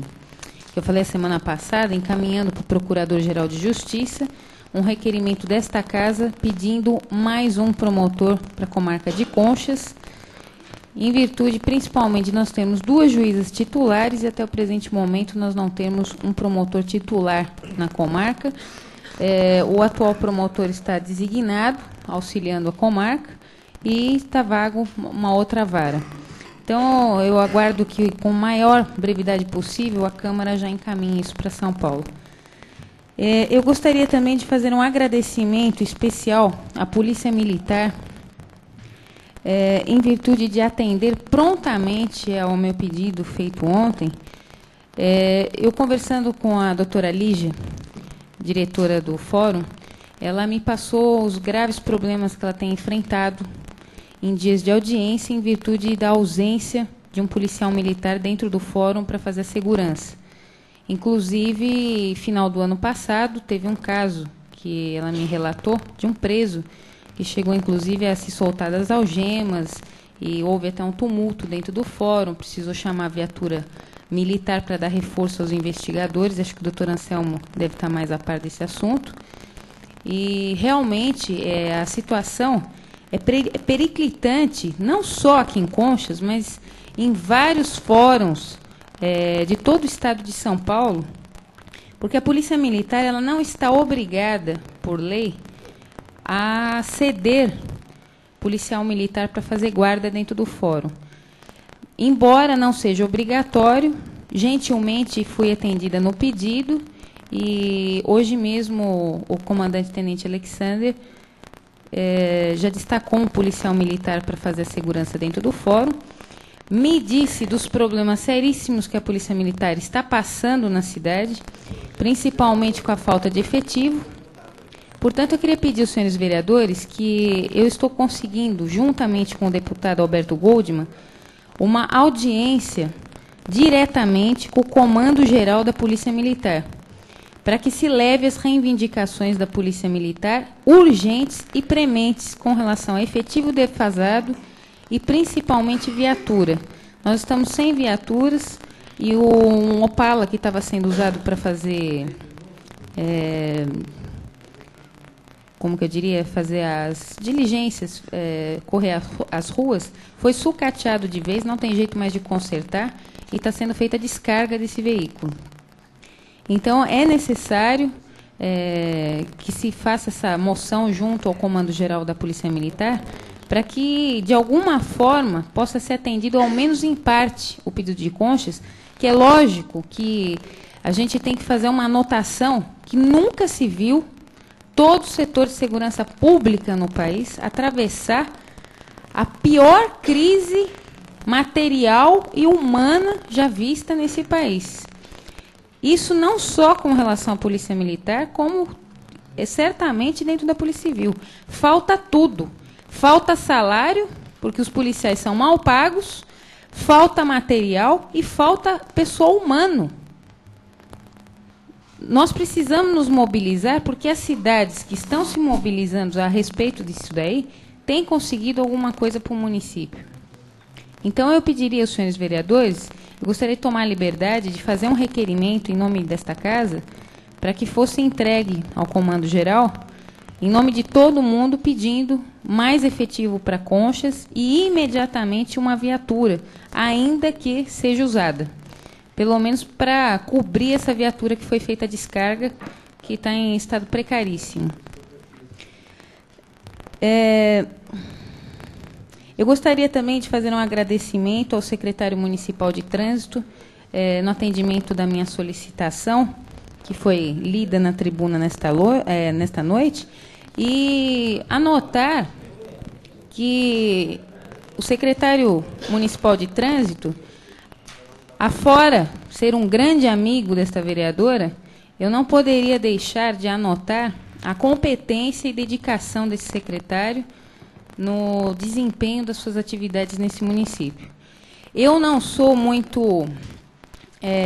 que eu falei a semana passada, encaminhando para o Procurador-Geral de Justiça um requerimento desta casa pedindo mais um promotor para a comarca de Conchas, em virtude, principalmente, nós temos 2 juízas titulares e até o presente momento nós não temos um promotor titular na comarca. O atual promotor está designado, auxiliando a comarca, e está vago uma outra vara. Então, eu aguardo que, com maior brevidade possível, a Câmara já encaminhe isso para São Paulo. Eu gostaria também de fazer um agradecimento especial à Polícia Militar, em virtude de atender prontamente ao meu pedido feito ontem. Eu conversando com a doutora Lígia, diretora do fórum, ela me passou os graves problemas que ela tem enfrentado em dias de audiência em virtude da ausência de um policial militar dentro do fórum para fazer a segurança. Inclusive, final do ano passado, teve um caso que ela me relatou de um preso que chegou, inclusive, a se soltar das algemas e houve até um tumulto dentro do fórum, precisou chamar a viatura militar para dar reforço aos investigadores. Acho que o doutor Anselmo deve estar mais a par desse assunto. E, realmente, a situação é periclitante, não só aqui em Conchas, mas em vários fóruns de todo o estado de São Paulo, porque a Polícia Militar ela não está obrigada, por lei, a ceder policial militar para fazer guarda dentro do fórum. Embora não seja obrigatório, gentilmente fui atendida no pedido e hoje mesmo o comandante-tenente Alexander já destacou um policial militar para fazer a segurança dentro do fórum. Me disse dos problemas seríssimos que a Polícia Militar está passando na cidade, principalmente com a falta de efetivo. Portanto, eu queria pedir aos senhores vereadores que eu estou conseguindo, juntamente com o deputado Alberto Goldman, uma audiência diretamente com o Comando Geral da Polícia Militar, para que se leve as reivindicações da Polícia Militar urgentes e prementes com relação a efetivo defasado e principalmente viatura. Nós estamos sem viaturas e um Opala que estava sendo usado para fazer, como que eu diria, fazer as diligências, correr as ruas, foi sucateado de vez, não tem jeito mais de consertar e está sendo feita a descarga desse veículo. Então, é necessário que se faça essa moção junto ao Comando Geral da Polícia Militar para que, de alguma forma, possa ser atendido, ao menos em parte, o pedido de Conchas, que é lógico que a gente tem que fazer uma anotação que nunca se viu todo o setor de segurança pública no país atravessar a pior crise material e humana já vista nesse país. Isso não só com relação à Polícia Militar, como certamente dentro da Polícia Civil. Falta tudo. Falta salário, porque os policiais são mal pagos, falta material e falta pessoal humano. Nós precisamos nos mobilizar, porque as cidades que estão se mobilizando a respeito disso daí têm conseguido alguma coisa para o município. Então, eu pediria aos senhores vereadores, eu gostaria de tomar a liberdade de fazer um requerimento em nome desta casa, para que fosse entregue ao Comando Geral, em nome de todo mundo, pedindo mais efetivo para Conchas e imediatamente uma viatura, ainda que seja usada. Pelo menos para cobrir essa viatura que foi feita a descarga, que está em estado precaríssimo. Eu gostaria também de fazer um agradecimento ao secretário municipal de trânsito, no atendimento da minha solicitação, que foi lida na tribuna nesta noite, e anotar que o secretário municipal de trânsito, afora ser um grande amigo desta vereadora, eu não poderia deixar de anotar a competência e dedicação desse secretário no desempenho das suas atividades nesse município. Eu não sou muito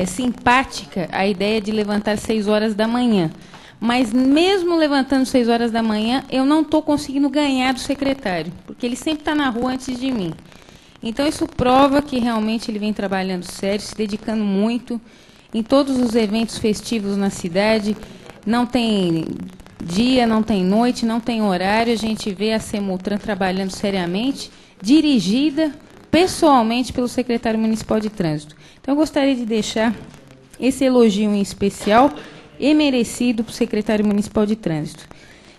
simpática à ideia de levantar 6 horas da manhã, mas mesmo levantando 6 horas da manhã, eu não estou conseguindo ganhar do secretário, porque ele sempre está na rua antes de mim. Então, isso prova que realmente ele vem trabalhando sério, se dedicando muito em todos os eventos festivos na cidade. Não tem dia, não tem noite, não tem horário. A gente vê a Semutran trabalhando seriamente, dirigida pessoalmente pelo secretário municipal de trânsito. Então, eu gostaria de deixar esse elogio em especial e merecido para o secretário municipal de trânsito.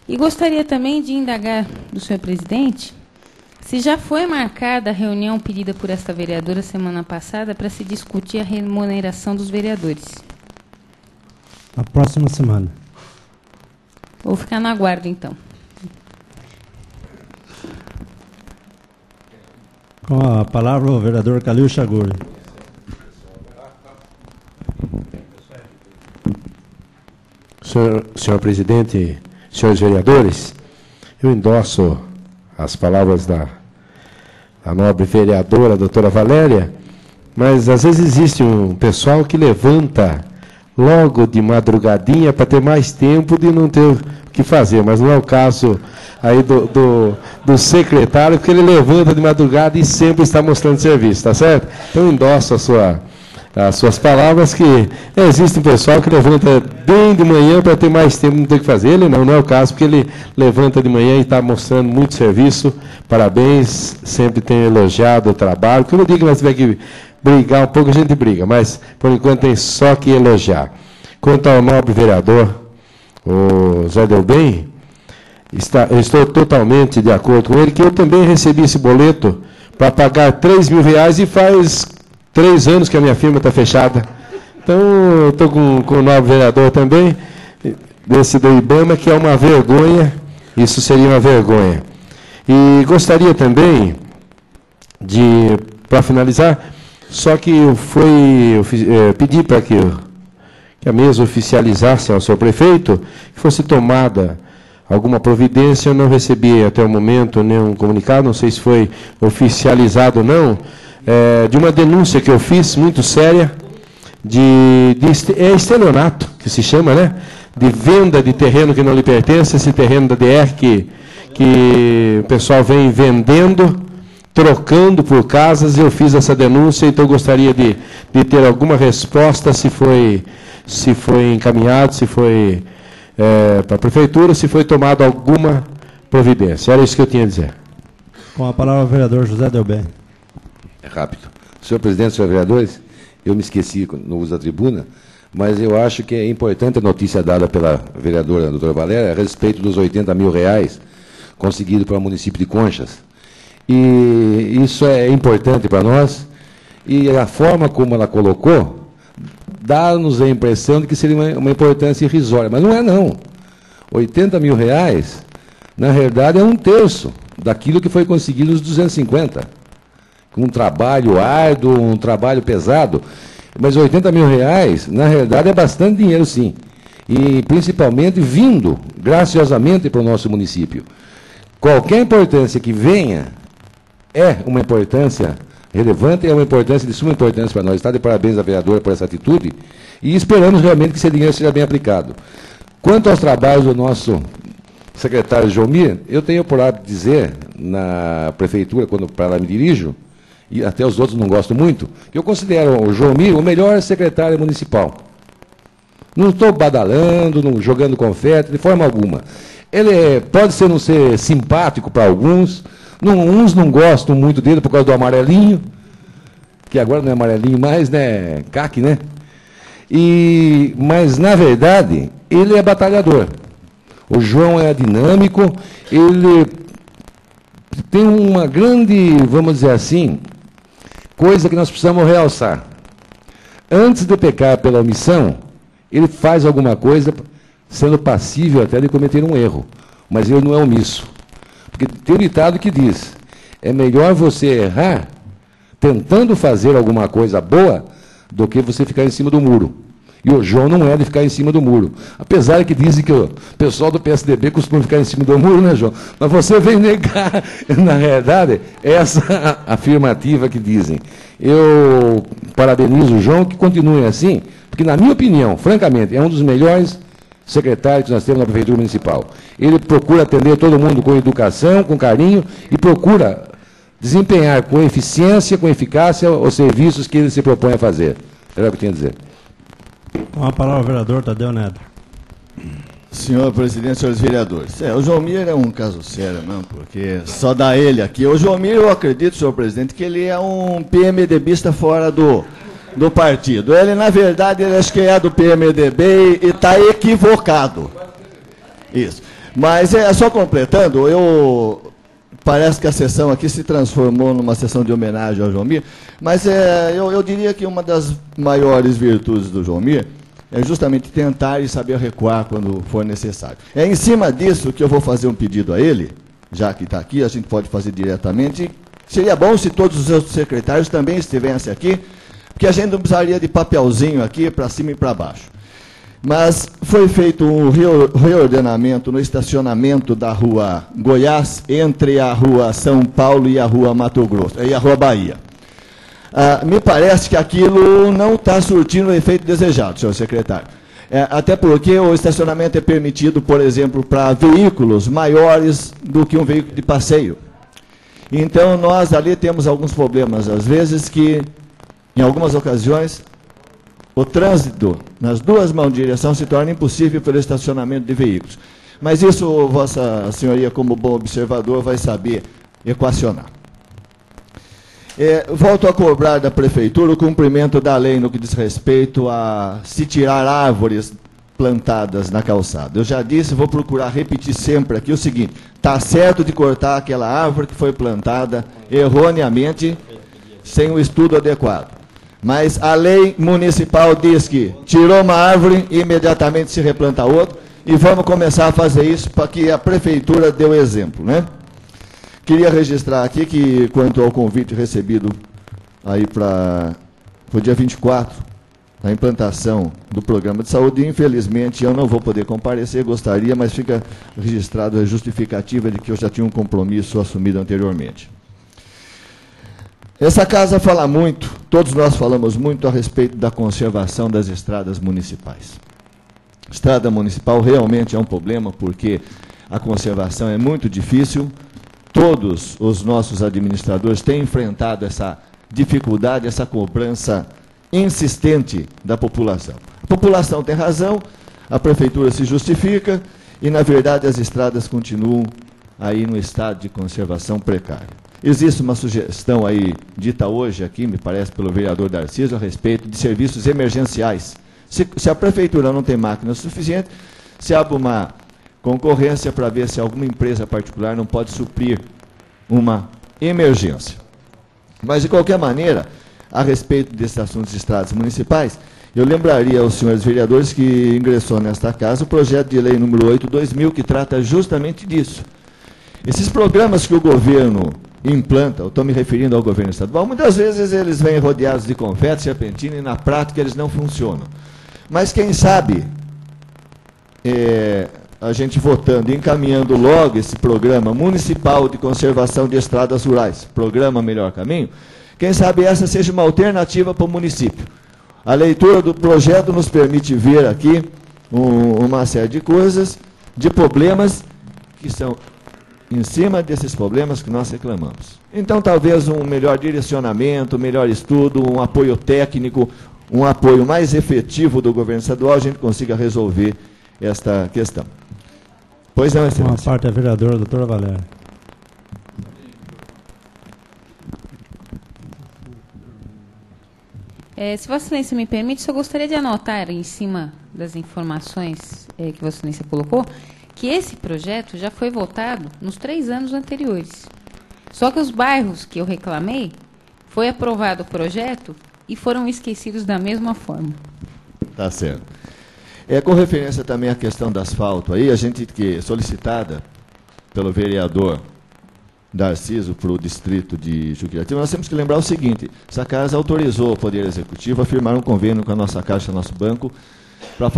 E gostaria também de indagar do senhor presidente se já foi marcada a reunião pedida por esta vereadora semana passada para se discutir a remuneração dos vereadores. Na próxima semana. Vou ficar no aguardo, então. Com a palavra o vereador Calil Chaguri. Senhor presidente, senhores vereadores, eu endosso as palavras da nobre vereadora, a doutora Valéria, mas às vezes existe um pessoal que levanta logo de madrugadinha para ter mais tempo de não ter o que fazer, mas não é o caso aí do secretário, porque ele levanta de madrugada e sempre está mostrando serviço, tá certo? Então eu endosso as suas palavras, que existe um pessoal que levanta bem de manhã para ter mais tempo, não ter o que fazer. Ele não é o caso, porque ele levanta de manhã e está mostrando muito serviço. Parabéns, sempre tem elogiado o trabalho. Quando eu digo que nós tivermos que brigar um pouco, a gente briga, mas por enquanto tem só que elogiar. Quanto ao nobre vereador, o Zé Delbem, eu estou totalmente de acordo com ele, que eu também recebi esse boleto para pagar R$3.000 e faz 3 anos que a minha firma está fechada. Então, eu estou com o novo vereador também, desse do IBAMA, que é uma vergonha, isso seria uma vergonha. E gostaria também de, para finalizar, só que eu pedi para que a mesa oficializasse ao seu prefeito, que fosse tomada alguma providência. Eu não recebi até o momento nenhum comunicado, não sei se foi oficializado ou não, de uma denúncia que eu fiz, muito séria, estelionato, que se chama, né? De venda de terreno que não lhe pertence, esse terreno da DR que o pessoal vem vendendo, trocando por casas. Eu fiz essa denúncia, então gostaria de ter alguma resposta, se foi encaminhado, se foi para a prefeitura, se foi tomada alguma providência. Era isso que eu tinha a dizer. Com a palavra o vereador José Delbem. É rápido. Senhor presidente, senhores vereadores, eu me esqueci no uso da tribuna, mas eu acho que é importante a notícia dada pela vereadora doutora Valéria a respeito dos R$80 mil conseguidos para o município de Conchas. E isso é importante para nós, e a forma como ela colocou dá-nos a impressão de que seria uma importância irrisória, mas não é não. R$80 mil, na realidade, é 1/3 daquilo que foi conseguido nos 250. Com um trabalho árduo, um trabalho pesado. Mas R$80 mil, na realidade, é bastante dinheiro, sim. E, principalmente, vindo graciosamente para o nosso município. Qualquer importância que venha é uma importância relevante, é uma importância de suma importância para nós. Está de parabéns à vereadora por essa atitude e esperamos realmente que esse dinheiro seja bem aplicado. Quanto aos trabalhos do nosso secretário Jomir, eu tenho por hábito dizer na prefeitura, quando para lá me dirijo, e até os outros não gostam muito, que eu considero o Jomir o melhor secretário municipal. Não estou badalando, não jogando confete, de forma alguma. Ele pode não ser simpático para alguns, uns não gostam muito dele por causa do amarelinho, que agora não é amarelinho mais, né? CAC, né? Mas, na verdade, ele é batalhador. O João é dinâmico, ele tem uma grande, vamos dizer assim, coisa que nós precisamos realçar. Antes de pecar pela omissão, ele faz alguma coisa sendo passível até de cometer um erro, mas ele não é omisso. Porque tem um ditado que diz, é melhor você errar tentando fazer alguma coisa boa do que você ficar em cima do muro. E o João não é de ficar em cima do muro. Apesar que dizem que o pessoal do PSDB costuma ficar em cima do muro, né, João? Mas você vem negar, na realidade, essa afirmativa que dizem. Eu parabenizo o João, que continue assim, porque, na minha opinião, francamente, é um dos melhores secretários que nós temos na Prefeitura Municipal. Ele procura atender todo mundo com educação, com carinho, e procura desempenhar com eficiência, com eficácia, os serviços que ele se propõe a fazer. Era o que eu tinha a dizer. Com a palavra o vereador Tadeu Neto. Senhor presidente, senhores vereadores. O Jomir é um caso sério, não, porque só dá ele aqui. O Jomir, eu acredito, senhor presidente, que ele é um PMDBista fora do partido. Ele, na verdade, ele acho que é do PMDB e está equivocado. Isso. Mas, só completando, parece que a sessão aqui se transformou numa sessão de homenagem ao Jomir, mas eu diria que uma das maiores virtudes do Jomir é justamente tentar e saber recuar quando for necessário. É em cima disso que eu vou fazer um pedido a ele, já que está aqui, a gente pode fazer diretamente. Seria bom se todos os outros secretários também estivessem aqui, porque a gente não precisaria de papelzinho aqui para cima e para baixo. Mas foi feito um reordenamento no estacionamento da Rua Goiás, entre a Rua São Paulo e a Rua Mato Grosso, e a Rua Bahia. Me parece que aquilo não está surtindo o efeito desejado, senhor secretário. Até porque o estacionamento é permitido, por exemplo, para veículos maiores do que um veículo de passeio. Então, nós ali temos alguns problemas, às vezes, que, em algumas ocasiões, o trânsito nas duas mãos de direção se torna impossível pelo estacionamento de veículos. Mas isso, Vossa Senhoria, como bom observador, vai saber equacionar. Volto a cobrar da Prefeitura o cumprimento da lei no que diz respeito a se tirar árvores plantadas na calçada. Eu já disse, vou procurar repetir sempre aqui o seguinte, está certo de cortar aquela árvore que foi plantada erroneamente, sem o estudo adequado. Mas a lei municipal diz que tirou uma árvore e imediatamente se replanta outra, e vamos começar a fazer isso para que a Prefeitura dê o exemplo, né? Queria registrar aqui que, quanto ao convite recebido aí para o dia 24, a implantação do programa de saúde, infelizmente eu não vou poder comparecer, gostaria, mas fica registrado a justificativa de que eu já tinha um compromisso assumido anteriormente. Essa casa fala muito, todos nós falamos muito a respeito da conservação das estradas municipais. Estrada municipal realmente é um problema, porque a conservação é muito difícil. Todos os nossos administradores têm enfrentado essa dificuldade, essa cobrança insistente da população. A população tem razão, a prefeitura se justifica e, na verdade, as estradas continuam aí no estado de conservação precário. Existe uma sugestão aí dita hoje aqui, me parece, pelo vereador Darciso, a respeito de serviços emergenciais. Se a prefeitura não tem máquina suficiente, se abre uma concorrência para ver se alguma empresa particular não pode suprir uma emergência. Mas, de qualquer maneira, a respeito desses assuntos de estradas municipais, eu lembraria aos senhores vereadores que ingressou nesta casa o projeto de lei número 8/2000, que trata justamente disso. Esses programas que o governo implanta, eu estou me referindo ao governo estadual, muitas vezes eles vêm rodeados de confete, serpentina, e na prática eles não funcionam. Mas quem sabe, a gente votando e encaminhando logo esse programa municipal de conservação de estradas rurais, programa Melhor Caminho, quem sabe essa seja uma alternativa para o município. A leitura do projeto nos permite ver aqui uma série de coisas, de problemas que são em cima desses problemas que nós reclamamos. Então, talvez um melhor direcionamento, um melhor estudo, um apoio técnico, um apoio mais efetivo do governo estadual, a gente consiga resolver esta questão. Pois não, excelência. Uma parte é vereadora, doutora Valéria. Se Vossa Excelência me permite, eu gostaria de anotar em cima das informações que Vossa Excelência colocou, que esse projeto já foi votado nos 3 anos anteriores. Só que os bairros que eu reclamei, foi aprovado o projeto e foram esquecidos da mesma forma. Tá certo. Com referência também à questão do asfalto, aí a gente que solicitada pelo vereador Darciso para o distrito de Juquiratiba, nós temos que lembrar o seguinte: essa casa autorizou o Poder Executivo a firmar um convênio com a nossa Caixa, nosso banco, para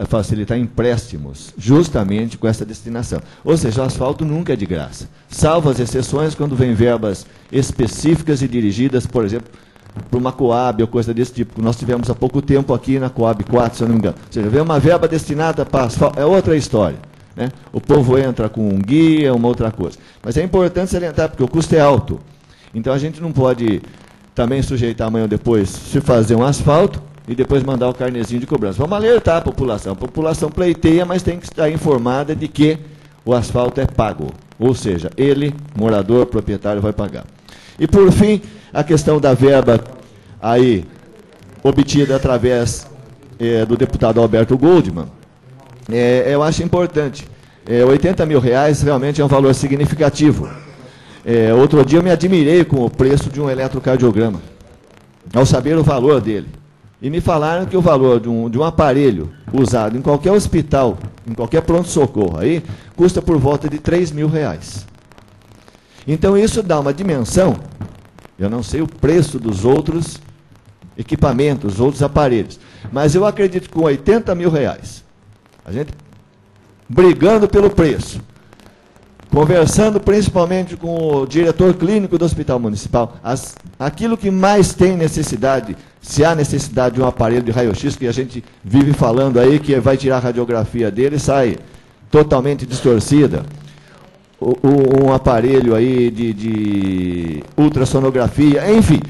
facilitar empréstimos, justamente com essa destinação. Ou seja, o asfalto nunca é de graça, salvo as exceções quando vem verbas específicas e dirigidas, por exemplo, para uma Coab ou coisa desse tipo. Nós tivemos há pouco tempo aqui na Coab 4, se eu não me engano. Ou seja, vem uma verba destinada para asfalto, é outra história, né? O povo entra com um guia, uma outra coisa. Mas é importante salientar, porque o custo é alto. Então a gente não pode também sujeitar amanhã ou depois se fazer um asfalto e depois mandar o carnezinho de cobrança. Vamos alertar a população. A população pleiteia, mas tem que estar informada de que o asfalto é pago. Ou seja, ele, morador, proprietário, vai pagar. E, por fim, a questão da verba aí obtida através do deputado Alberto Goldman, eu acho importante. R$80 mil realmente é um valor significativo. Outro dia eu me admirei com o preço de um eletrocardiograma, ao saber o valor dele. E me falaram que o valor de um aparelho usado em qualquer hospital, em qualquer pronto-socorro, aí, custa por volta de R$3 mil. Então isso dá uma dimensão, eu não sei o preço dos outros equipamentos, outros aparelhos, mas eu acredito que com R$80 mil, a gente brigando pelo preço, conversando principalmente com o diretor clínico do Hospital Municipal, aquilo que mais tem necessidade, se há necessidade de um aparelho de raio-x, que a gente vive falando aí, que vai tirar a radiografia dele e sai totalmente distorcida, um aparelho aí de ultrassonografia, enfim,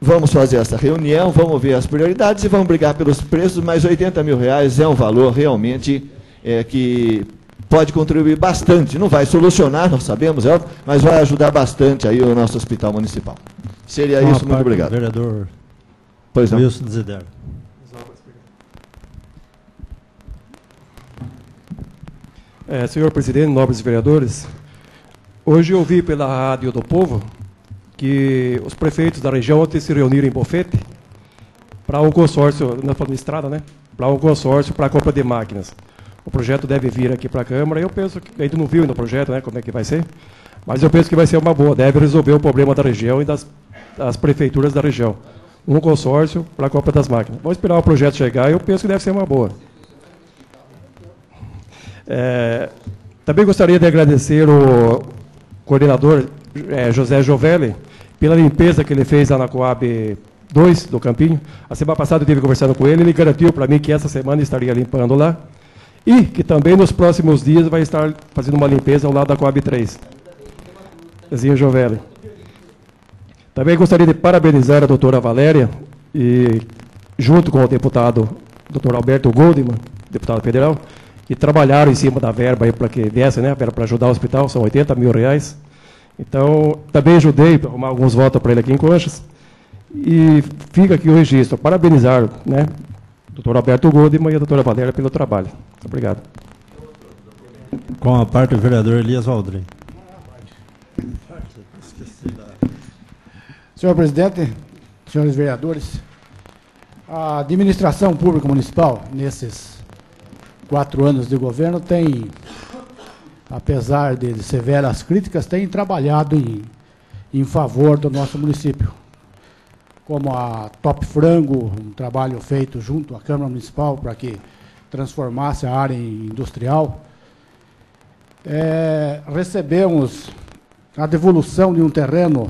vamos fazer essa reunião, vamos ver as prioridades e vamos brigar pelos preços, mas R$80 mil é um valor realmente que pode contribuir bastante, não vai solucionar, nós sabemos, mas vai ajudar bastante aí o nosso hospital municipal. Seria isso, muito obrigado. Vereador pois não. Wilson Desidério. Senhor presidente, nobres vereadores, hoje eu ouvi pela Rádio do Povo que os prefeitos da região ontem se reuniram em Bofete para um consórcio, nós falamos de estrada, né? Para um consórcio para a compra de máquinas. O projeto deve vir aqui para a Câmara, eu penso que ainda não viu no projeto, né, como é que vai ser, mas eu penso que vai ser uma boa, deve resolver o problema da região e das prefeituras da região. Um consórcio para a compra das máquinas. Vamos esperar o projeto chegar e eu penso que deve ser uma boa. Também gostaria de agradecer o coordenador José Giovelli, pela limpeza que ele fez lá na Coab 2 do Campinho. A semana passada eu estive conversando com ele garantiu para mim que essa semana estaria limpando lá e que também nos próximos dias vai estar fazendo uma limpeza ao lado da Coab 3. Zezinho Jovelli. Também gostaria de parabenizar a doutora Valéria e, junto com o deputado Dr. Alberto Goldman, deputado federal, que trabalharam em cima da verba para que viesse, né, para ajudar o hospital, são R$80 mil. Então, também ajudei a arrumar alguns votos para ele aqui em Conchas. E fica aqui o registro. Parabenizar, né, o Dr. Alberto Goldman e a doutora Valéria pelo trabalho. Obrigado. Com a parte do vereador Elias Valdrin. Senhor presidente, senhores vereadores, a administração pública municipal, nesses 4 anos de governo, tem, apesar de severas críticas, tem trabalhado em favor do nosso município. Como a Top Frango, um trabalho feito junto à Câmara Municipal para que transformasse a área em industrial. Recebemos a devolução de um terreno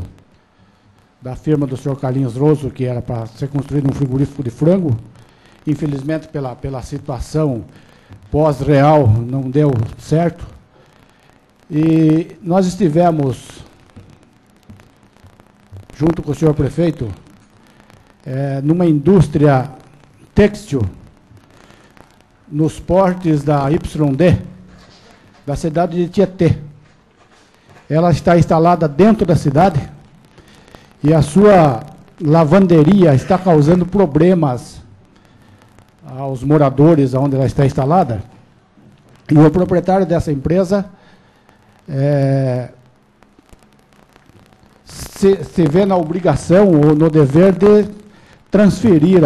da firma do senhor Carlinhos Roso, que era para ser construído um frigorífico de frango. Infelizmente, pela situação pós-real, não deu certo. E nós estivemos, junto com o senhor prefeito, numa indústria têxtil, nos portes da YD, da cidade de Tietê. Ela está instalada dentro da cidade, e a sua lavanderia está causando problemas aos moradores onde ela está instalada. E o proprietário dessa empresa se vê na obrigação ou no dever de transferir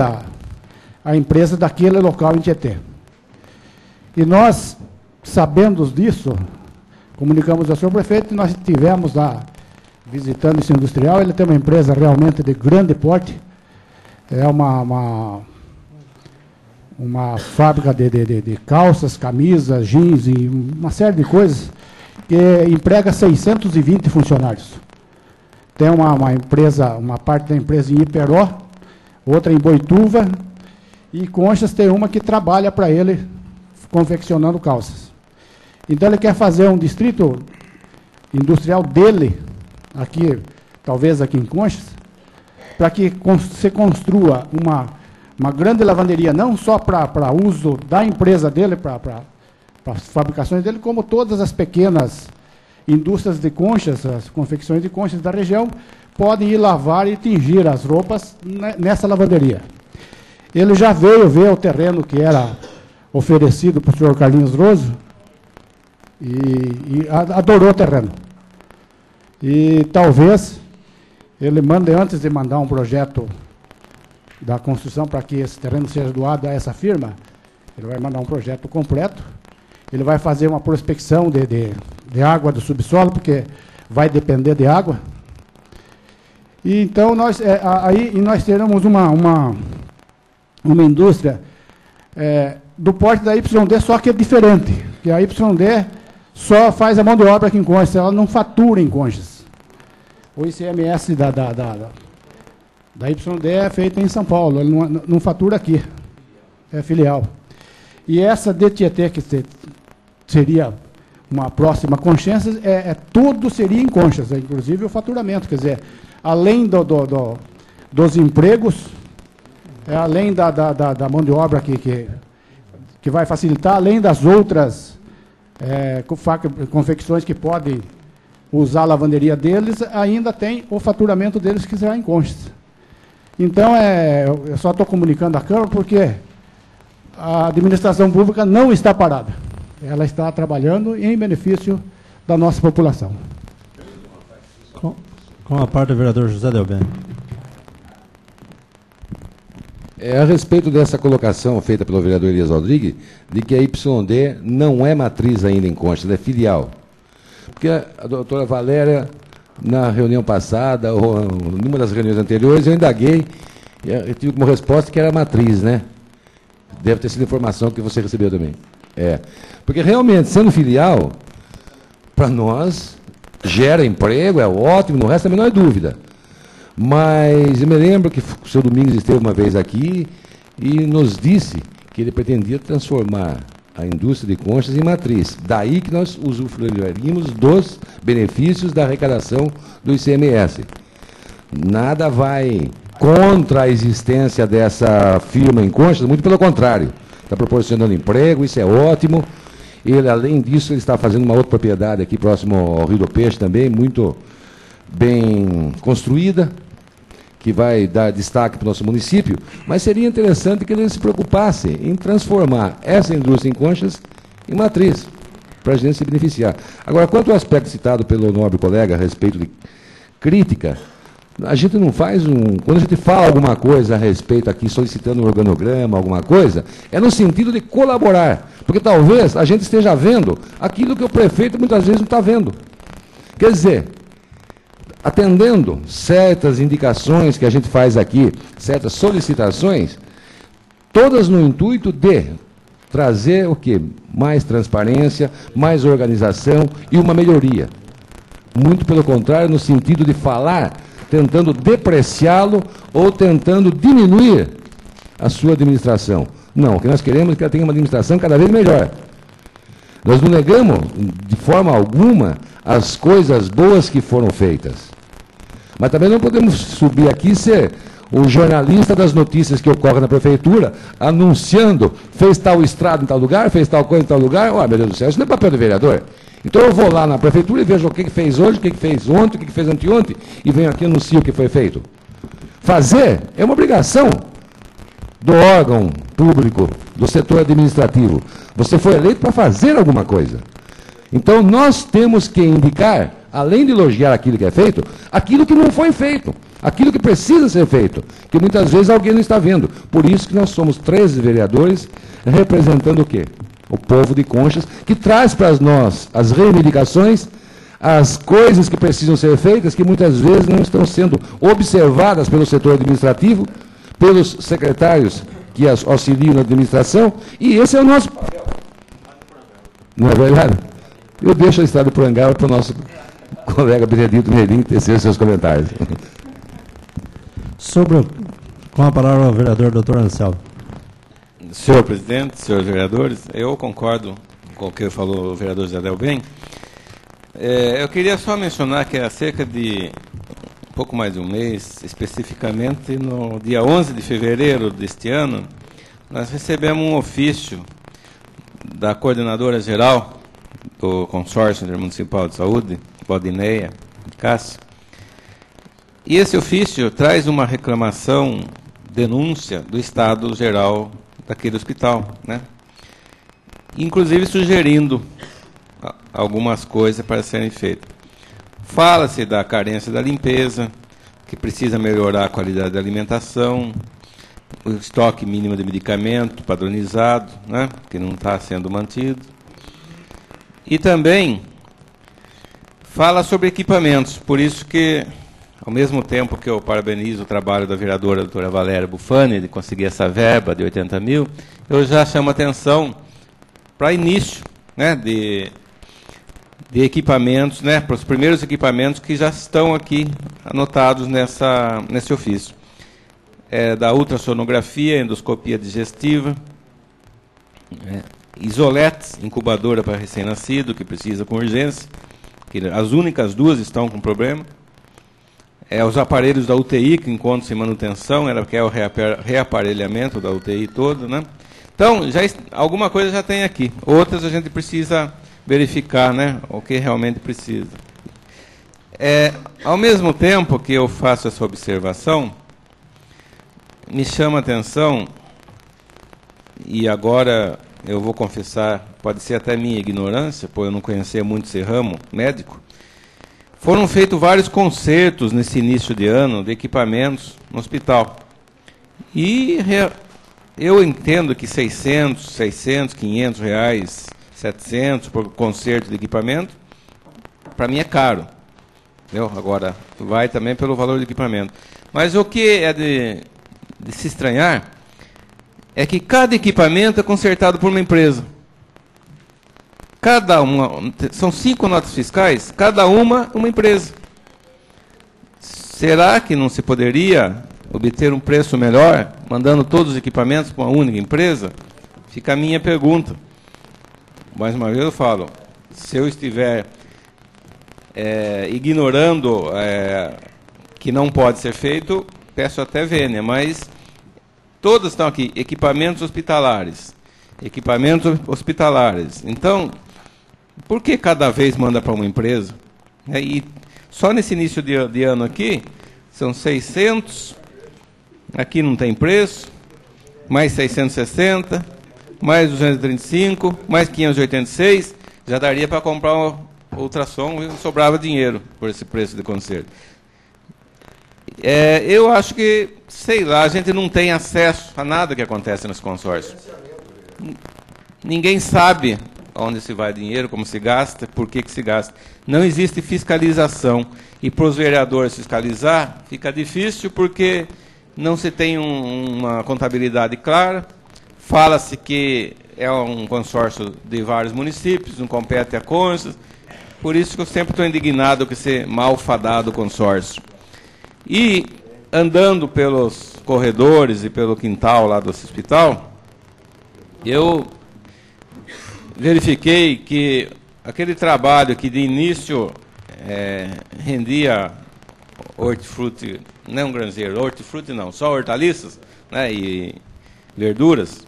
a empresa daquele local em Tietê. E nós, sabendo disso, comunicamos ao senhor prefeito e nós estivemos lá visitando esse industrial. Ele tem uma empresa realmente de grande porte, é uma fábrica de calças, camisas, jeans e uma série de coisas, que emprega 620 funcionários. Tem uma parte da empresa em Iperó, outra em Boituva, e Conchas tem uma que trabalha para ele confeccionando calças. Então ele quer fazer um distrito industrial dele, aqui, talvez aqui em Conchas, para que se construa uma grande lavanderia, não só para uso da empresa dele, para as fabricações dele, como todas as pequenas indústrias de Conchas, as confecções de Conchas da região, podem ir lavar e tingir as roupas nessa lavanderia. Ele já veio ver o terreno que era oferecido para o senhor Carlinhos Roso e adorou o terreno. E talvez ele mande, antes de mandar um projeto da construção para que esse terreno seja doado a essa firma, ele vai mandar um projeto completo, ele vai fazer uma prospecção de água do subsolo, porque vai depender de água. E então nós teremos uma indústria do porte da YD, só que é diferente, que a YD só faz a mão de obra aqui em Conchas, ela não fatura em Conchas. O ICMS da YD é feito em São Paulo, ele não fatura aqui, é filial. E essa de Tietê, que seria uma próxima Conchas, tudo seria em Conchas, inclusive o faturamento, quer dizer, além dos empregos, além da mão de obra que vai facilitar, além das outras confecções que podem usar a lavanderia deles, ainda tem o faturamento deles que será em Conchas. Então, eu só estou comunicando à Câmara porque a administração pública não está parada. Ela está trabalhando em benefício da nossa população. Com a parte do vereador José Delben. A respeito dessa colocação feita pelo vereador Elias Rodrigues, de que a YD não é matriz ainda em Conchas, é filial. Porque a doutora Valéria, na reunião passada, ou numa das reuniões anteriores, eu indaguei, eu tive como resposta que era matriz, né? Deve ter sido informação que você recebeu também. Porque realmente, sendo filial, para nós, gera emprego, é ótimo, no resto também não é dúvida. Mas eu me lembro que o senhor Domingos esteve uma vez aqui e nos disse que ele pretendia transformar a indústria de conchas em matriz. Daí que nós usufruiríamos dos benefícios da arrecadação do ICMS. Nada vai contra a existência dessa firma em Conchas, muito pelo contrário. Está proporcionando emprego, isso é ótimo. Ele, além disso, ele está fazendo uma outra propriedade aqui próximo ao Rio do Peixe também, muito bem construída, que vai dar destaque para o nosso município, mas seria interessante que ele se preocupasse em transformar essa indústria em Conchas em matriz, para a gente se beneficiar. Agora, quanto ao aspecto citado pelo nobre colega a respeito de crítica, a gente não faz um... Quando a gente fala alguma coisa a respeito aqui, solicitando um organograma, alguma coisa, é no sentido de colaborar, porque talvez a gente esteja vendo aquilo que o prefeito muitas vezes não está vendo. Quer dizer, atendendo certas indicações que a gente faz aqui, certas solicitações, todas no intuito de trazer o quê? Mais transparência, mais organização e uma melhoria. Muito pelo contrário, no sentido de falar, tentando depreciá-lo ou tentando diminuir a sua administração. Não, o que nós queremos é que ela tenha uma administração cada vez melhor. Nós não negamos, de forma alguma, as coisas boas que foram feitas. Mas também não podemos subir aqui e ser o jornalista das notícias que ocorrem na prefeitura, anunciando, fez tal estrada em tal lugar, fez tal coisa em tal lugar. Oh, meu Deus do céu, isso não é papel do vereador. Então eu vou lá na prefeitura e vejo o que fez hoje, o que fez ontem, o que fez anteontem, e venho aqui e anuncio o que foi feito. Fazer é uma obrigação do órgão público, do setor administrativo. Você foi eleito para fazer alguma coisa. Então nós temos que indicar, além de elogiar aquilo que é feito, aquilo que não foi feito, aquilo que precisa ser feito, que muitas vezes alguém não está vendo. Por isso que nós somos 13 vereadores representando o quê? O povo de Conchas, que traz para nós as reivindicações, as coisas que precisam ser feitas, que muitas vezes não estão sendo observadas pelo setor administrativo, pelos secretários que auxiliam na administração, e esse é o nosso papel. Não é verdade? Eu deixo a estrada do Porangaba para o nosso colega Benedito Merim tecer seus comentários. Com a palavra o vereador Dr. Anselmo. Senhor presidente, senhores vereadores, eu concordo com o que falou o vereador Zé Delbem. Eu queria só mencionar que há cerca de um pouco mais de um mês, especificamente no dia 11 de fevereiro deste ano, nós recebemos um ofício da coordenadora geral do Consórcio Intermunicipal de Saúde, Valdineia Cássio, e esse ofício traz uma reclamação, denúncia do estado geral daquele hospital, né? Inclusive sugerindo algumas coisas para serem feitas. Fala-se da carência da limpeza, que precisa melhorar a qualidade da alimentação, o estoque mínimo de medicamento padronizado, né, que não está sendo mantido. E também fala sobre equipamentos, por isso que, ao mesmo tempo que eu parabenizo o trabalho da vereadora doutora Valéria Bufani, de conseguir essa verba de 80 mil, eu já chamo atenção para início, né, de equipamentos, né, para os primeiros equipamentos que já estão aqui anotados nesse ofício. Da ultrassonografia, endoscopia digestiva, isoletes, incubadora para recém-nascido, que precisa com urgência, que as únicas duas estão com problema. Os aparelhos da UTI, que encontram-se em manutenção, que é o reaparelhamento da UTI toda, né? Então, alguma coisa já tem aqui. Outras a gente precisa verificar, né, o que realmente precisa. Ao mesmo tempo que eu faço essa observação, me chama a atenção, e agora eu vou confessar, pode ser até minha ignorância, por eu não conhecer muito esse ramo médico, foram feitos vários concertos nesse início de ano de equipamentos no hospital. E eu entendo que 600, 500 reais, 700 por conserto de equipamento, para mim é caro. Entendeu? Agora, vai também pelo valor do equipamento. Mas o que é de se estranhar é que cada equipamento é consertado por uma empresa. Cada uma, são 5 notas fiscais, cada uma empresa. será que não se poderia obter um preço melhor, mandando todos os equipamentos para uma única empresa? Fica a minha pergunta. Mais uma vez eu falo, se eu estiver ignorando que não pode ser feito, peço até vênia, mas todos estão aqui, equipamentos hospitalares. Equipamentos hospitalares. Então, por que cada vez manda para uma empresa? E só nesse início de ano aqui, são 600, aqui não tem preço, mais 660, mais 235, mais 586, já daria para comprar um ultrassom e sobrava dinheiro por esse preço de conserto. Eu acho que, sei lá, a gente não tem acesso a nada que acontece nos consórcios. Ninguém sabe onde se vai dinheiro, como se gasta, por que se gasta. Não existe fiscalização. E para os vereadores fiscalizar, fica difícil porque não se tem uma contabilidade clara. Fala-se que é um consórcio de vários municípios, não compete a Conchas. Por isso que eu sempre estou indignado com esse malfadado consórcio. E, andando pelos corredores e pelo quintal lá do hospital, eu verifiquei que aquele trabalho que de início rendia hortifruti, não granjeiro, hortifruti não, só hortaliças, né, e verduras,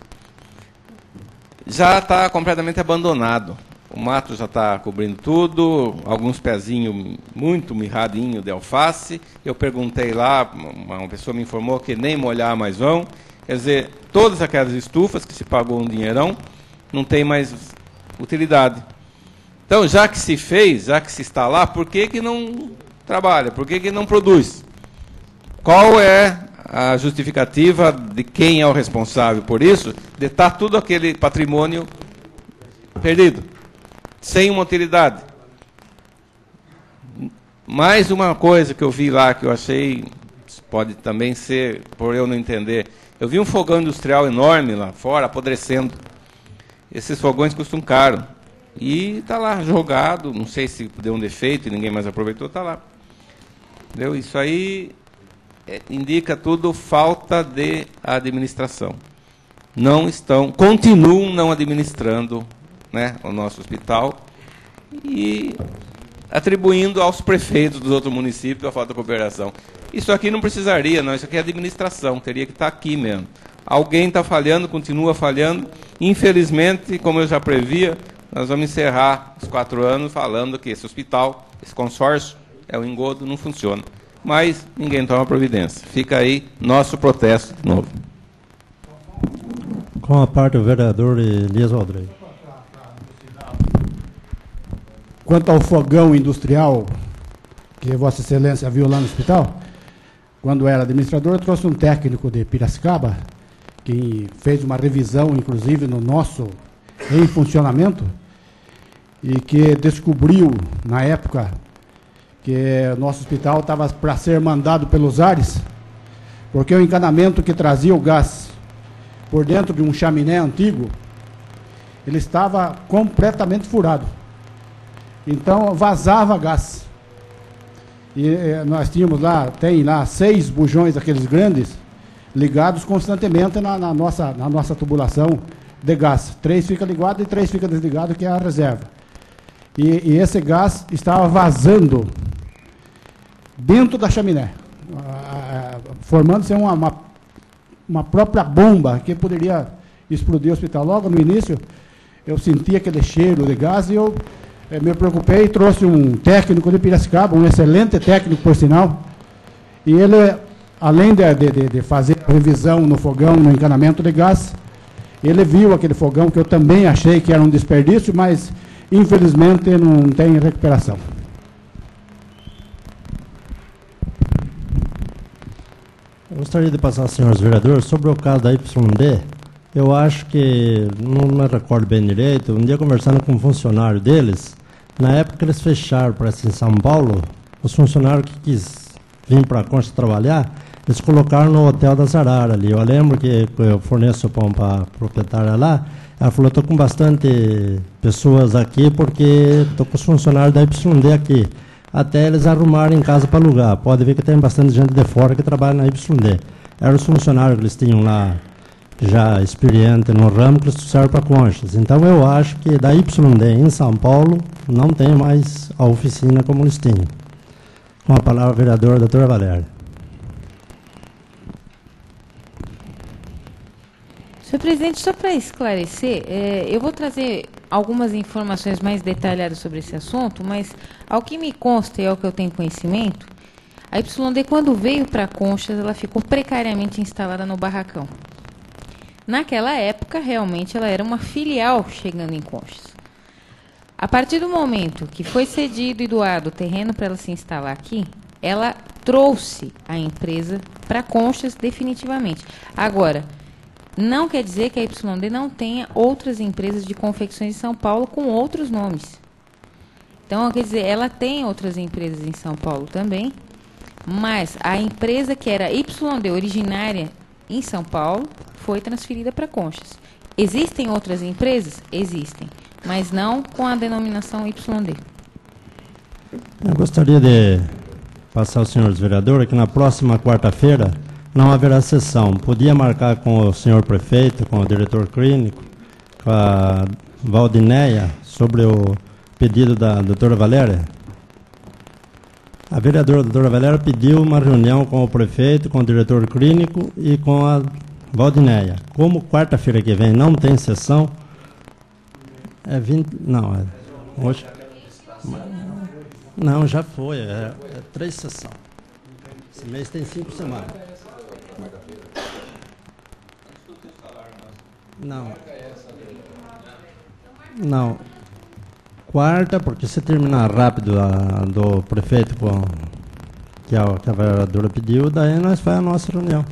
já está completamente abandonado. O mato já está cobrindo tudo, alguns pezinhos muito mirradinhos de alface. Eu perguntei lá, uma pessoa me informou que nem molhar mais vão. Quer dizer, todas aquelas estufas que se pagou um dinheirão, não tem mais utilidade. Então, já que se fez, já que se está lá, por que não trabalha? Por que não produz? Qual é a justificativa de quem é o responsável por isso, de estar tudo aquele patrimônio perdido, sem uma utilidade? Mais uma coisa que eu vi lá, que eu achei, pode também ser, por eu não entender, eu vi um fogão industrial enorme lá fora, apodrecendo. Esses fogões custam caro. E está lá jogado, não sei se deu um defeito e ninguém mais aproveitou, está lá. Entendeu? Isso aí indica tudo falta de administração. Continuam não administrando, né, o nosso hospital e atribuindo aos prefeitos dos outros municípios a falta de cooperação. Isso aqui não precisaria, não, isso aqui é administração, teria que estar aqui mesmo. Alguém está falhando, continua falhando. Infelizmente, como eu já previa, nós vamos encerrar os 4 anos falando que esse hospital, esse consórcio, é um engodo, não funciona. Mas ninguém toma providência. Fica aí nosso protesto de novo. Com a parte do vereador Elias Aldrey. Quanto ao fogão industrial que Vossa Excelência viu lá no hospital, quando era administrador, eu trouxe um técnico de Piracicaba, que fez uma revisão, inclusive, no nosso em funcionamento, e que descobriu, na época, que nosso hospital estava para ser mandado pelos ares, porque o encanamento que trazia o gás por dentro de um chaminé antigo, ele estava completamente furado. Então, vazava gás. E nós tínhamos lá, tem lá 6 bujões, aqueles grandes, ligados constantemente na nossa tubulação de gás. 3 fica ligado e 3 fica desligado, que é a reserva. E esse gás estava vazando dentro da chaminé, formando-se uma própria bomba que poderia explodir o hospital. Logo no início, eu senti aquele cheiro de gás e eu me preocupei e trouxe um técnico de Piracicaba, um excelente técnico, por sinal, e ele, além de fazer a revisão no fogão, no encanamento de gás, ele viu aquele fogão que eu também achei que era um desperdício, mas infelizmente não tem recuperação. Eu gostaria de passar, senhores vereadores, sobre o caso da YD. Eu acho que, não me recordo bem direito, um dia conversando com um funcionário deles, na época que eles fecharam, parece em São Paulo, os funcionários que quis vir para a Concha trabalhar, eles colocaram no Hotel da Zarara ali. Eu lembro que eu forneço pão para a proprietária lá, ela falou, estou com bastante pessoas aqui porque estou com os funcionários da YD aqui. até eles arrumarem casa para alugar. Pode ver que tem bastante gente de fora que trabalha na YD. Eram os funcionários que eles tinham lá, já experiente no ramo, que eles trouxeram para Conchas. Então eu acho que da YD em São Paulo não tem mais a oficina como eles tinham. Com a palavra, a vereadora doutora Valéria. Senhor presidente, só para esclarecer, eu vou trazer algumas informações mais detalhadas sobre esse assunto, mas ao que me consta e ao que eu tenho conhecimento, a YD, quando veio para Conchas, ela ficou precariamente instalada no Barracão. Naquela época, realmente, ela era uma filial chegando em Conchas. A partir do momento que foi cedido e doado o terreno para ela se instalar aqui, ela trouxe a empresa para Conchas definitivamente. Agora, não quer dizer que a YD não tenha outras empresas de confecções em São Paulo com outros nomes. Então, quer dizer, ela tem outras empresas em São Paulo também, mas a empresa que era YD originária em São Paulo foi transferida para Conchas. Existem outras empresas? Existem, mas não com a denominação YD. Eu gostaria de passar aos senhores vereadores que na próxima quarta-feira não haverá sessão. Podia marcar com o senhor prefeito, com o diretor clínico, com a Valdinéia, sobre o pedido da doutora Valéria? A vereadora doutora Valéria pediu uma reunião com o prefeito, com o diretor clínico e com a Valdinéia. Como quarta-feira que vem não tem sessão, é 20... Não, é... Hoje... Não, já foi, é 3 sessões. Esse mês tem 5 semanas. Não. Não. Quarta, porque se terminar rápido do prefeito que a vereadora pediu, daí nós fazemos a nossa reunião.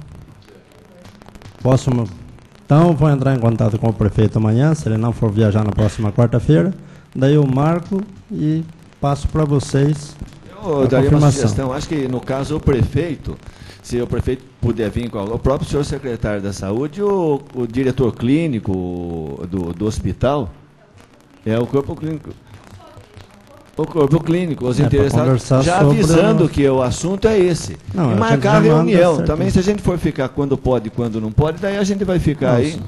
Então, vou entrar em contato com o prefeito amanhã, se ele não for viajar na próxima quarta-feira, daí eu marco e passo para vocês eu daria uma sugestão. Acho que, no caso, o prefeito, se o prefeito puder vir com o próprio senhor secretário da Saúde, o diretor clínico do hospital, é o corpo clínico. O corpo clínico, os interessados, já avisando que o assunto é esse. Não, e marcar a reunião. Também, se a gente for ficar quando pode e quando não pode, daí a gente vai ficar aí.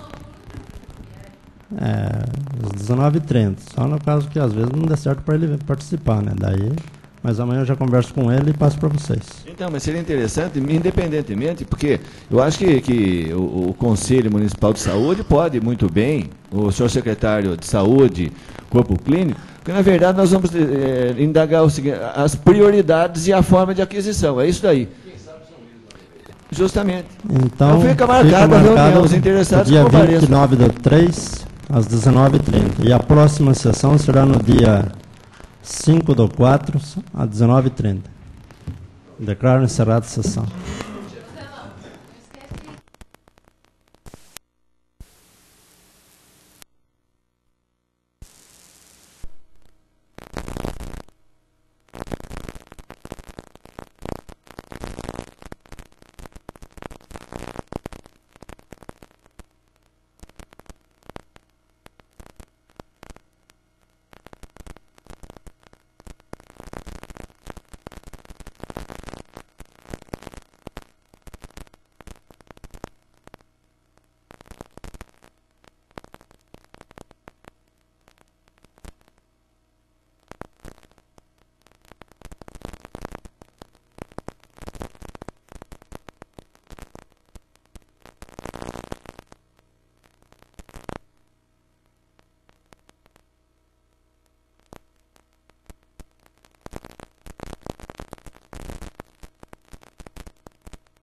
Às 19h30. Só no caso que às vezes não dê certo para ele participar, né? Daí, mas amanhã eu já converso com ele e passo para vocês. Então, mas seria interessante, independentemente, porque eu acho que o Conselho Municipal de Saúde pode muito bem, o senhor secretário de Saúde, Corpo Clínico, porque na verdade nós vamos indagar o seguinte, as prioridades e a forma de aquisição. É isso daí. Justamente. Então fica marcado a reunião, os interessados dia 29/3, às 19h30. E a próxima sessão será no dia 5/4, às 19h30. Declaro encerrada a sessão.